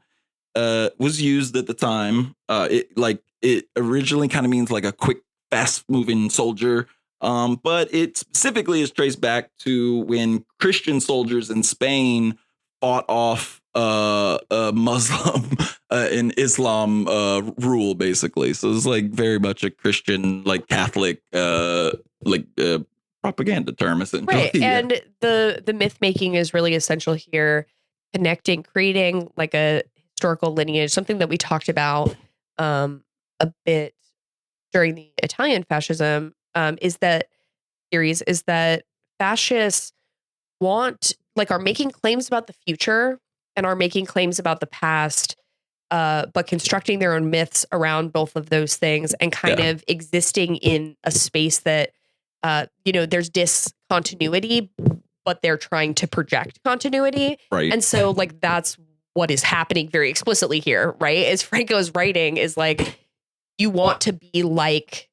was used at the time. It originally kind of means like a quick, fast moving soldier. But it specifically is traced back to when Christian soldiers in Spain fought off Muslim and Islam rule, basically. So it's like very much a Christian, like Catholic, propaganda term, essentially. Right. Yeah. And the myth making is really essential here, creating like a historical lineage, something that we talked about a bit during the Italian fascism, is that fascists are making claims about the future and are making claims about the past, but constructing their own myths around both of those things and kind of existing in a space that, there's discontinuity, but they're trying to project continuity. Right. And so like, that's what is happening very explicitly here, right? As Franco's writing is like, you want to be like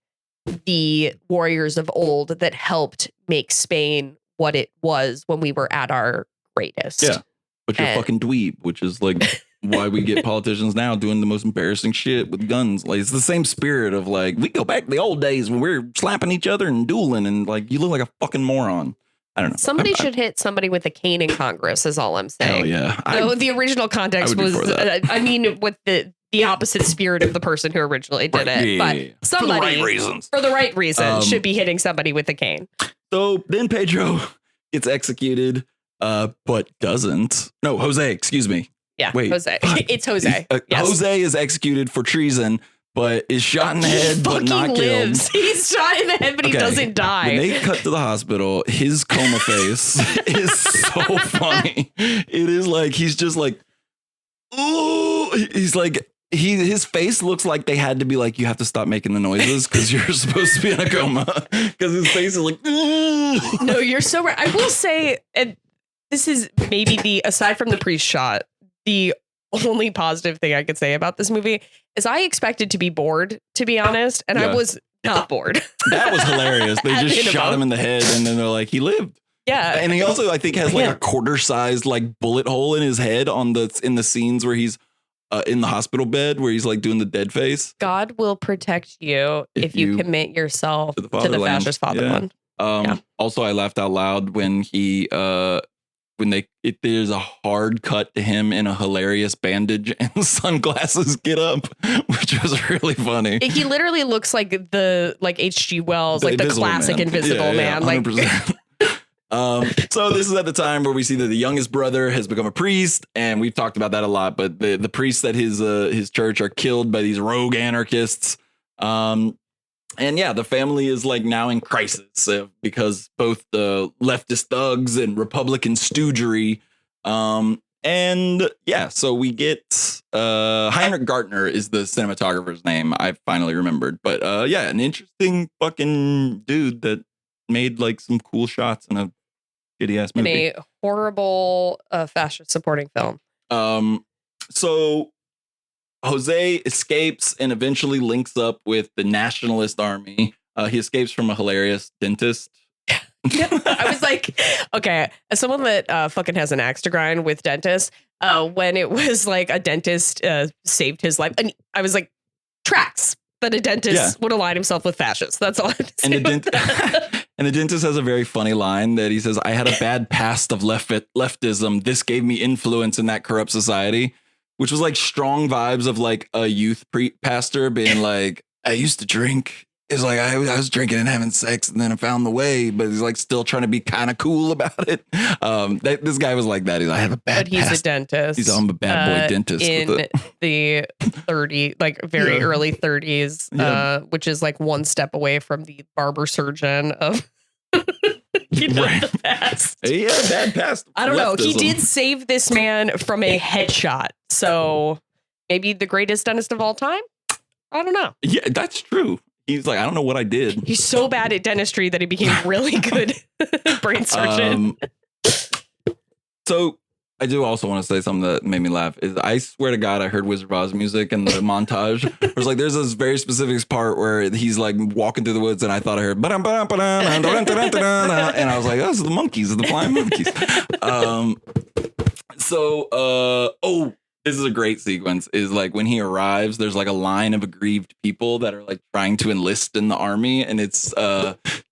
the warriors of old that helped make Spain what it was when we were at our greatest. Yeah. But you're fucking dweeb, which is like why we get politicians now doing the most embarrassing shit with guns. Like, it's the same spirit of like, we go back to the old days when we were slapping each other and dueling, and like, you look like a fucking moron. I don't know. Somebody should hit somebody with a cane in Congress is all I'm saying. Hell yeah. No, the original context was, with the opposite spirit of the person who originally did it. But somebody, for the right reasons, should be hitting somebody with a cane. So then Pedro gets executed, but doesn't. No, Jose, excuse me. Yeah, wait, Jose. It's Jose. Yes. Jose is executed for treason, but is shot in the head, but not lives. killed. He's shot in the head, but he doesn't die. When they cut to the hospital, his coma face is so funny. It is like, he's just like, ooh, he's like, his face looks like they had to be like, you have to stop making the noises because you're supposed to be in a coma, because his face is like, no, you're so right. I will say, and this is maybe aside from the priest shot, the only positive thing I could say about this movie is I expected to be bored, to be honest, and I was not bored. That was hilarious. They just shot him in the head, and then they're like, he lived. Yeah. And he also, I think, has like a quarter-sized like bullet hole in his head in the scenes where he's in the hospital bed, where he's like doing the dead face. God will protect you if you commit yourself to the fascist fatherland. Also, I laughed out loud when there's a hard cut to him in a hilarious bandage and sunglasses get up, which was really funny. He literally looks like H.G. Wells, like the classic Man. Invisible Man. 100%. So this is at the time where we see that the youngest brother has become a priest, and we've talked about that a lot, but the priests at his church are killed by these rogue anarchists. And yeah, the family is like now in crisis because both the leftist thugs and Republican stoogery. And yeah, so we get Heinrich Gartner is the cinematographer's name. I finally remembered. But yeah, an interesting fucking dude that made like some cool shots in a shitty ass movie. In a horrible fascist supporting film. So Jose escapes and eventually links up with the Nationalist army. He escapes from a hilarious dentist. I was like, okay, as someone that fucking has an axe to grind with dentists, when it was like a dentist saved his life, and I was like, tracks that a dentist would align himself with fascists. That's all I'm saying. And the dentist has a very funny line that he says, I had a bad past of leftism. This gave me influence in that corrupt society. Which was like strong vibes of like a youth pastor being like, I used to drink. It's like I was drinking and having sex, and then I found the way, but he's like still trying to be kind of cool about it. This guy was like that. He's like, I have a bad past. He's a dentist. He's a bad boy dentist in the 30, like very early 30s, which is like one step away from the barber surgeon of the past. Yeah, bad past. I don't know. He did save this man from a headshot. So maybe the greatest dentist of all time. I don't know. Yeah, that's true. He's like, I don't know what I did. He's so bad at dentistry that he became really good brain surgeon. So I do also want to say something that made me laugh is I swear to God, I heard Wizard of Oz music in the montage. It was like, there's this very specific part where he's like walking through the woods and I thought I heard, and I was like, oh, those are the monkeys, the flying monkeys. This is a great sequence is like when he arrives, there's like a line of aggrieved people that are like trying to enlist in the army. And it's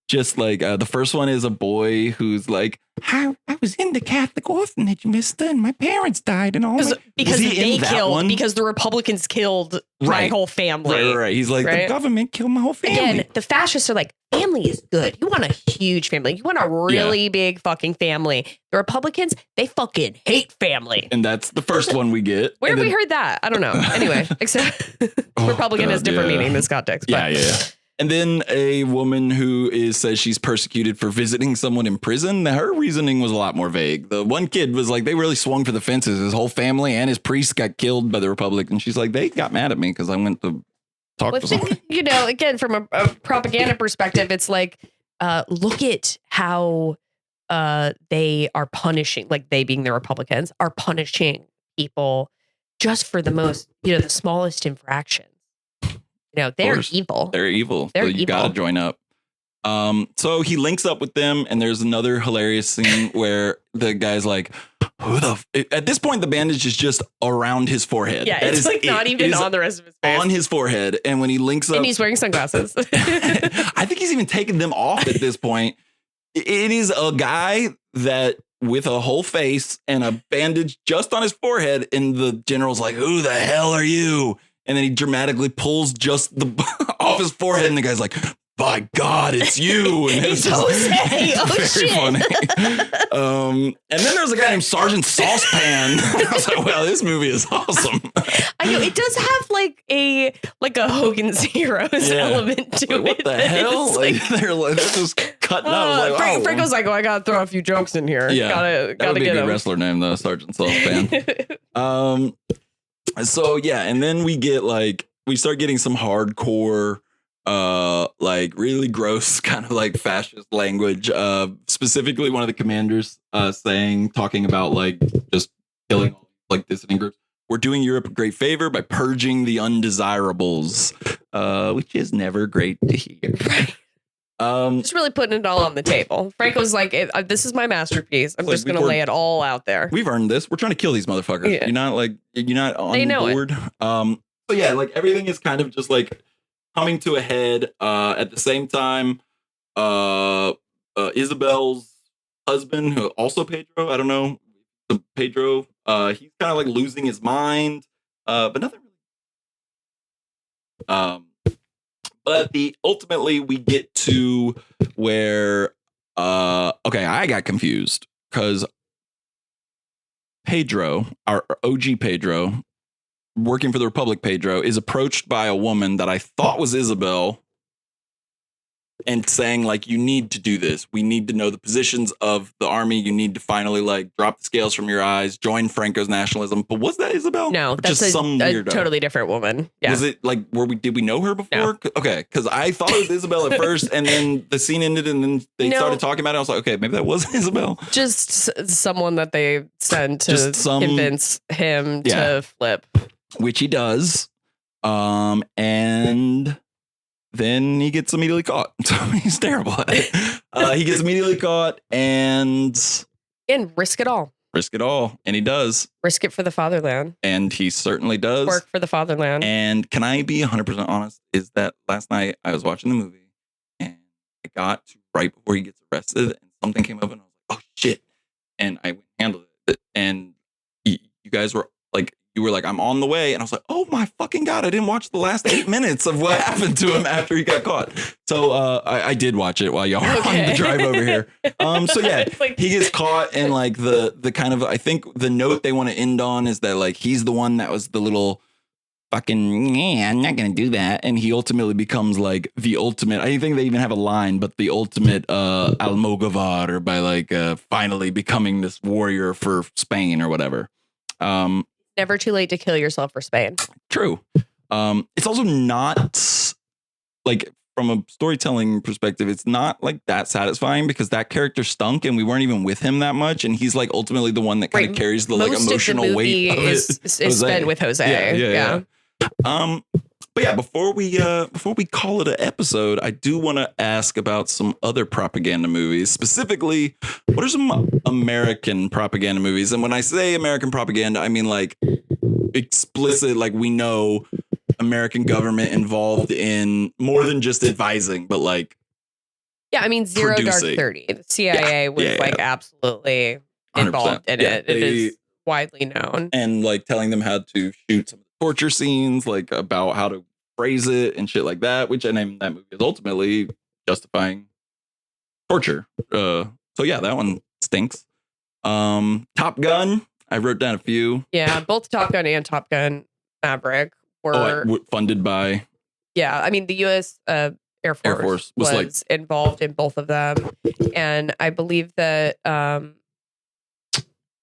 just like the first one is a boy who's like, I was in the Catholic orphanage, mister, and my parents died and all. Because the Republicans killed my whole family. Right. He's like, the government killed my whole family. Again, the fascists are like, family is good. You want a huge family. You want a really big fucking family. The Republicans, they fucking hate family. And that's the first one we get. Where have we heard that? I don't know. Anyway, except Republican has different meaning in this context. But. Yeah. And then a woman who says she's persecuted for visiting someone in prison. Her reasoning was a lot more vague. The one kid was like, they really swung for the fences. His whole family and his priest got killed by the Republic. And she's like, they got mad at me because I went to talk to someone. You know, again, from a propaganda perspective, it's like, look at how they are punishing, like they being the Republicans, are punishing people just for the most, the smallest infractions. They're evil. They're evil. So you got to join up. So he links up with them, and there's another hilarious scene where the guy's like, at this point, the bandage is just around his forehead. Yeah, it's like not even on the rest of his face. On his forehead. And when he links up. And he's wearing sunglasses. I think he's even taken them off at this point. It is a guy that with a whole face and a bandage just on his forehead. And the general's like, who the hell are you? And then he dramatically pulls just the off his forehead. And the guy's like, by God, it's you. And it's Jose. Very funny. And then there's a guy named Sergeant Saucepan. I was like, well, this movie is awesome. I know it does have like a Hogan's Heroes element to it. What the hell? They're just cutting up. Franco's like, I gotta throw a few jokes in here. Yeah, gotta get a good wrestler name though, Sergeant Saucepan. So yeah, and then we start getting some hardcore, really gross kind of like fascist language. Specifically, one of the commanders talking about like just killing like dissident groups. We're doing Europe a great favor by purging the undesirables, which is never great to hear. Just really putting it all on the table. Franco's like, this is my masterpiece. I'm just going to lay it all out there. We've earned this. We're trying to kill these motherfuckers. Yeah. You're not on they know board. So yeah, like everything is kind of just like coming to a head. At the same time, Isabel's husband, who also Pedro, I don't know, Pedro, he's kind of like losing his mind, but nothing really. But ultimately we get to where, I got confused because Pedro, our OG Pedro, working for the Republic Pedro, is approached by a woman that I thought was Isabel and saying like, you need to do this. We need to know the positions of the army. You need to finally like drop the scales from your eyes, join Franco's nationalism. But was that Isabel? No, that's just some weirdo. Totally different woman. Yeah. Was it like, did we know her before? No. Okay. Because I thought it was Isabel at first and then the scene ended and then they started talking about it. I was like, okay, maybe that wasn't Isabel. Just someone that they sent to convince him to flip. Which he does. And then he gets immediately caught. So he's terrible at it. He gets immediately caught and risk it all. Risk it all. And he does. Risk it for the fatherland. And he certainly does. Work for the fatherland. And can I be 100% honest? Is that last night I was watching the movie and I got to right before he gets arrested and something came up and I was like, oh shit. And I handled it. And you guys were like, you were like, I'm on the way. And I was like, oh my fucking God, I didn't watch the last 8 minutes of what happened to him after he got caught. So I did watch it while y'all were on the drive over here. So yeah, he gets caught and like the kind of, I think the note they want to end on is that like, he's the one that was the little fucking, I'm not going to do that. And he ultimately becomes like the ultimate, I think they even have a line, but the ultimate Almogovar by like finally becoming this warrior for Spain or whatever. Never too late to kill yourself for Spain. True. It's also not like from a storytelling perspective, it's not like that satisfying because that character stunk and we weren't even with him that much. And he's like ultimately the one that kind of carries the like emotional weight of it. Is spent with Jose. Yeah. But yeah, before we call it an episode, I do want to ask about some other propaganda movies. Specifically, what are some American propaganda movies? And when I say American propaganda, I mean like explicit, like we know American government involved in more than just advising, but like I mean Zero producing. Dark 30. The CIA was absolutely involved 100%. In it. It is widely known. And like telling them how to shoot some torture scenes, like about how to phrase it and shit like that, which I named that movie is ultimately justifying torture. So yeah, that one stinks. Top Gun, I wrote down a few. Yeah, both Top Gun and Top Gun Maverick were funded by. Yeah, I mean the U.S. Air Force was like involved in both of them, and I believe that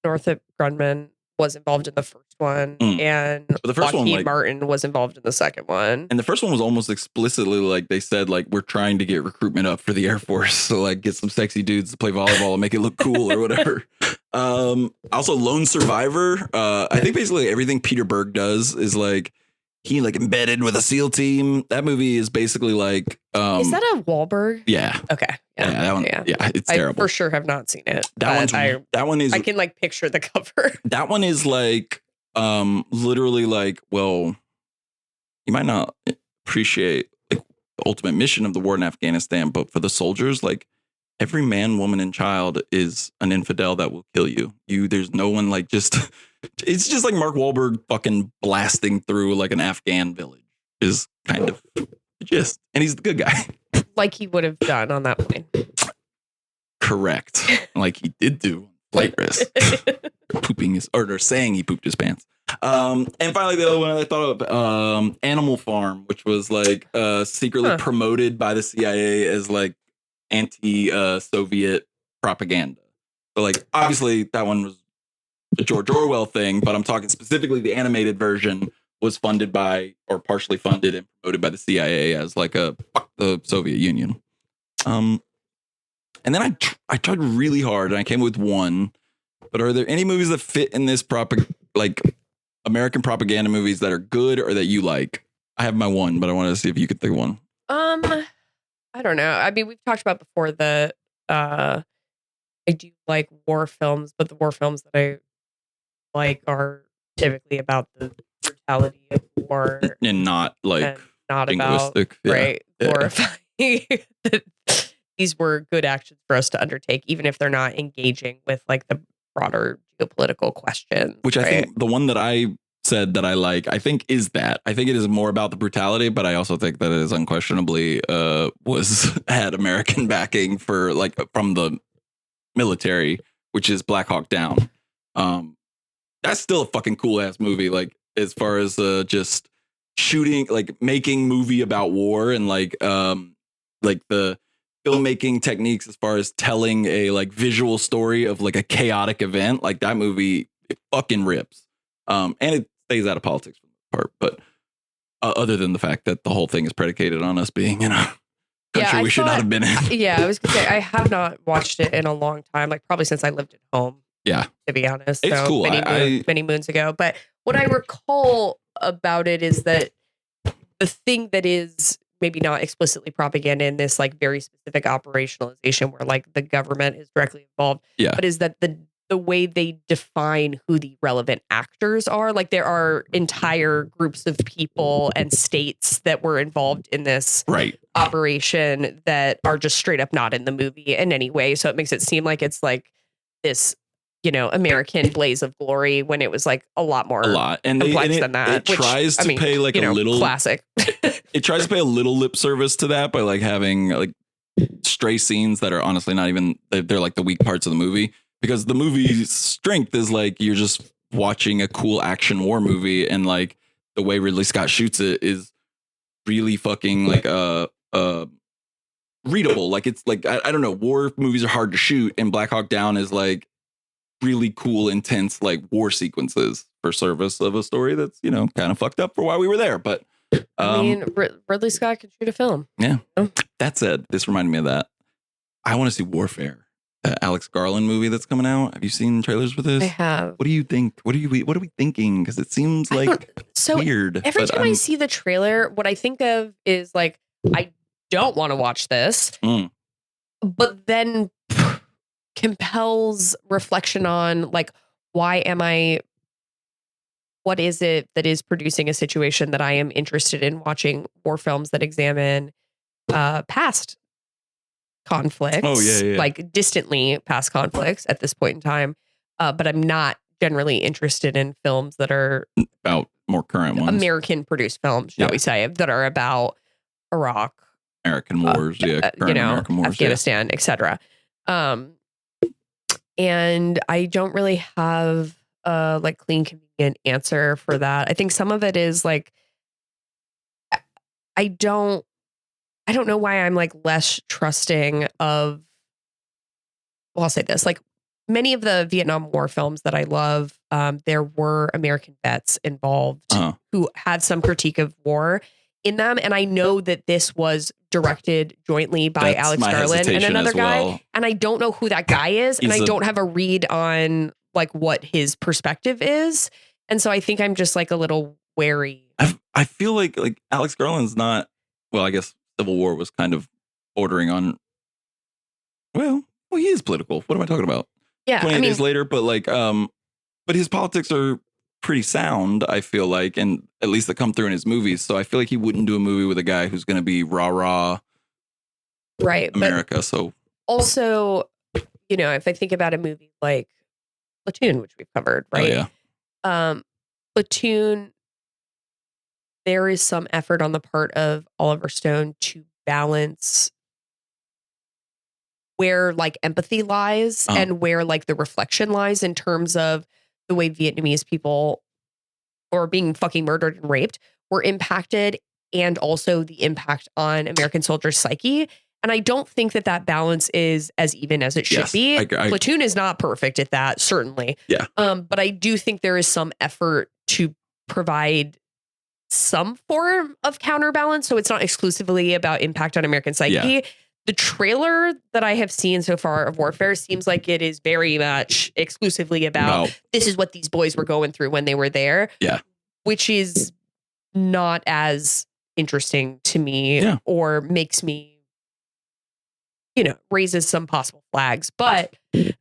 Northrop Grumman was involved in the first one, and the first Lockheed one, Martin was involved in the second one. And the first one was almost explicitly like they said, like we're trying to get recruitment up for the Air Force, so like get some sexy dudes to play volleyball and make it look cool or whatever. Also, Lone Survivor. I think basically everything Peter Berg does is like he like embedded with a SEAL team. That movie is basically like is that a Wahlberg? Yeah. Okay. Yeah, that one. Yeah, it's terrible. I for sure have not seen it. That one is. I can like picture the cover. That one is like literally like, well, you might not appreciate like the ultimate mission of the war in Afghanistan, but for the soldiers, like every man, woman, and child is an infidel that will kill you. There's no one like just. It's just like Mark Wahlberg fucking blasting through like an Afghan village is kind of just, and he's the good guy. Like he would have done on that plane. Correct. Like he did do flight risk. Pooping his, or saying he pooped his pants. And finally, the other one I thought of, Animal Farm, which was like secretly promoted by the CIA as like anti-Soviet propaganda. So like obviously that one was a George Orwell thing, but I'm talking specifically the animated version was funded by or partially funded and promoted by the CIA as like the Soviet Union. And then I tried really hard and I came with one, but are there any movies that fit in this like American propaganda movies that are good or that you like? I have my one, but I wanted to see if you could think of one. I don't know. I mean, we've talked about before that I do like war films, but the war films that I like are typically about the brutality of war and not like not about glorifying that these were good actions for us to undertake, even if they're not engaging with like the broader geopolitical questions. Which I think the one that I said that I like, I think is that. I think it is more about the brutality, but I also think that it is unquestionably had American backing for like from the military, which is Black Hawk Down. That's still a fucking cool ass movie. Like as far as just shooting, like making movie about war and like the filmmaking techniques as far as telling a like visual story of like a chaotic event, like that movie, it fucking rips. And it stays out of politics for the part, but other than the fact that the whole thing is predicated on us being in a country we should not have been in. Yeah, I was gonna say I have not watched it in a long time, like probably since I lived at home. Yeah, to be honest, it's cool. Many moons ago. But what I recall about it is that the thing that is maybe not explicitly propaganda in this like very specific operationalization where like the government is directly involved, but is that the way they define who the relevant actors are. Like there are entire groups of people and states that were involved in this operation that are just straight up not in the movie in any way. So it makes it seem like it's like this, you know, American blaze of glory when it was like a lot more complex than that. It tries to pay like a little classic. It tries to pay a little lip service to that by like having like stray scenes that are honestly not even, they're like the weak parts of the movie. Because the movie's strength is like you're just watching a cool action war movie, and like the way Ridley Scott shoots it is really fucking like readable. Like it's like I don't know, war movies are hard to shoot, and Black Hawk Down is like really cool, intense like war sequences for service of a story that's, you know, kind of fucked up for why we were there. But I mean, Ridley Scott can shoot a film. Yeah. That said, this reminded me of that. I want to see Warfare, the Alex Garland movie that's coming out. Have you seen trailers for this? I have. What do you think? What are we thinking? Because it seems like weird. Every time I see the trailer, what I think of is like, I don't want to watch this, but then compels reflection on like, what is it that is producing a situation that I am interested in watching war films that examine past conflicts, like distantly past conflicts at this point in time. But I'm not generally interested in films that are about more current ones. American produced films, shall we say, that are about Iraq, American wars, American wars, Afghanistan, etc. And I don't really have a like clean, convenient answer for that. I think some of it is like, I don't know why I'm like less trusting of, well, I'll say this, like many of the Vietnam War films that I love, there were American vets involved who had some critique of war in them. And I know that this was directed jointly by Alex Garland and another guy. Well. And I don't know who that guy is. And I don't have a read on like what his perspective is. And so I think I'm just like a little wary. I feel like Alex Garland's not, well, I guess Civil War was kind of bordering on, well, he is political. What am I talking about? Yeah. 20 days later, but like, but his politics are pretty sound, I feel like, and at least they come through in his movies. So I feel like he wouldn't do a movie with a guy who's going to be rah right, America. So also, you know, if I think about a movie like Platoon, which we've covered, right? Oh, yeah. Platoon, there is some effort on the part of Oliver Stone to balance where like empathy lies and where like the reflection lies in terms of the way Vietnamese people or being fucking murdered and raped were impacted, and also the impact on American soldiers' psyche. And I don't think that balance is as even as it should be. Platoon is not perfect at that, certainly. Yeah. But I do think there is some effort to provide some form of counterbalance, so it's not exclusively about impact on American psyche. Yeah. The trailer that I have seen so far of Warfare seems like it is very much exclusively about this is what these boys were going through when they were there. Yeah. Which is not as interesting to me or makes me, you know, raises some possible flags. But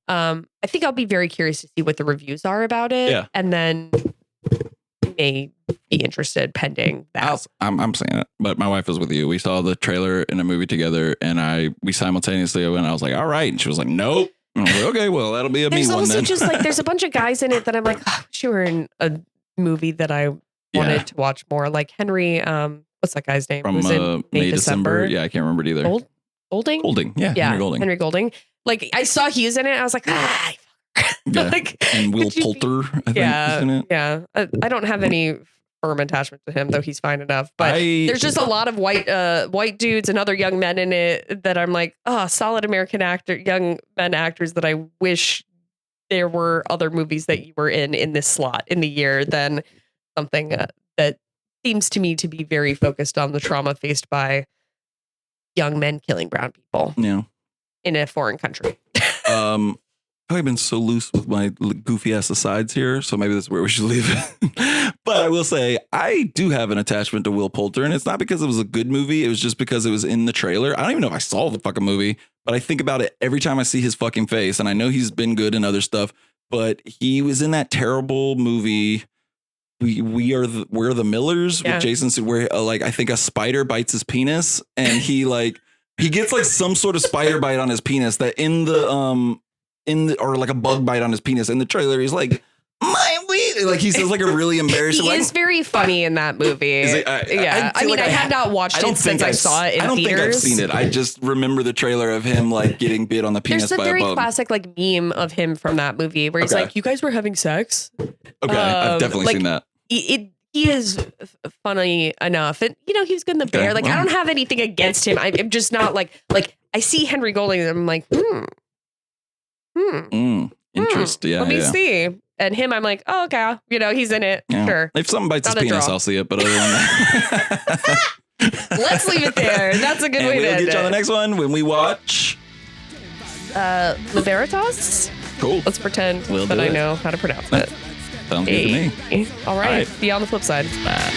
I think I'll be very curious to see what the reviews are about it. Yeah. And then may be interested pending that. I'm saying it, but my wife was with you. We saw the trailer in a movie together, and we simultaneously went. I was like, "All right," and she was like, "Nope." And I was like, "Okay, well, that'll be a me one then." There's also just like there's a bunch of guys in it that I'm like, oh, she were in a movie that I wanted to watch more. Like Henry, what's that guy's name? From May December. Yeah, I can't remember it either. Golding. Golding. Yeah. Henry Golding. Like I saw he was in it. I was like, and Will Poulter, I think, is in it. Yeah. I don't have any firm attachment to him, though he's fine enough. But there's just a lot of white dudes and other young men in it that I'm like, solid American young men actors that I wish there were other movies that you were in this slot in the year than something that seems to me to be very focused on the trauma faced by young men killing brown people. Yeah. In a foreign country. I've been so loose with my goofy ass asides here, so maybe that's where we should leave it. But I will say I do have an attachment to Will Poulter, and it's not because it was a good movie. It was just because it was in the trailer. I don't even know if I saw the fucking movie, but I think about it every time I see his fucking face. And I know he's been good in other stuff, but he was in that terrible movie. We're the Millers with Jason, where like I think a spider bites his penis, and he gets like some sort of spider bite on his penis that or like a bug bite on his penis. In the trailer, he's like, my weed. Like he says like a really embarrassing. He is very funny in that movie. I mean, I had not watched it since I saw it in theaters. I don't think I've seen it. I just remember the trailer of him like getting bit on the penis by a bug. There's a very classic like meme of him from that movie where he's like, you guys were having sex? Okay, I've definitely seen that. He is funny enough. And, you know, he was good in The Bear. Like, I don't have anything against him. I'm just not like I see Henry Golding and I'm like, interest. Yeah. Let me see. And him, I'm like, oh, okay. You know, he's in it. Yeah. Sure. If something bites Not his a penis, draw. I'll see it. But other than that, Let's leave it there. That's a good and way to we'll end get you on the it. next one when we watch. Le Veritas? Cool. Let's pretend We'll that do I it. know how to pronounce it. Sounds good to me. All right. All right. See you on the flip side. Bye.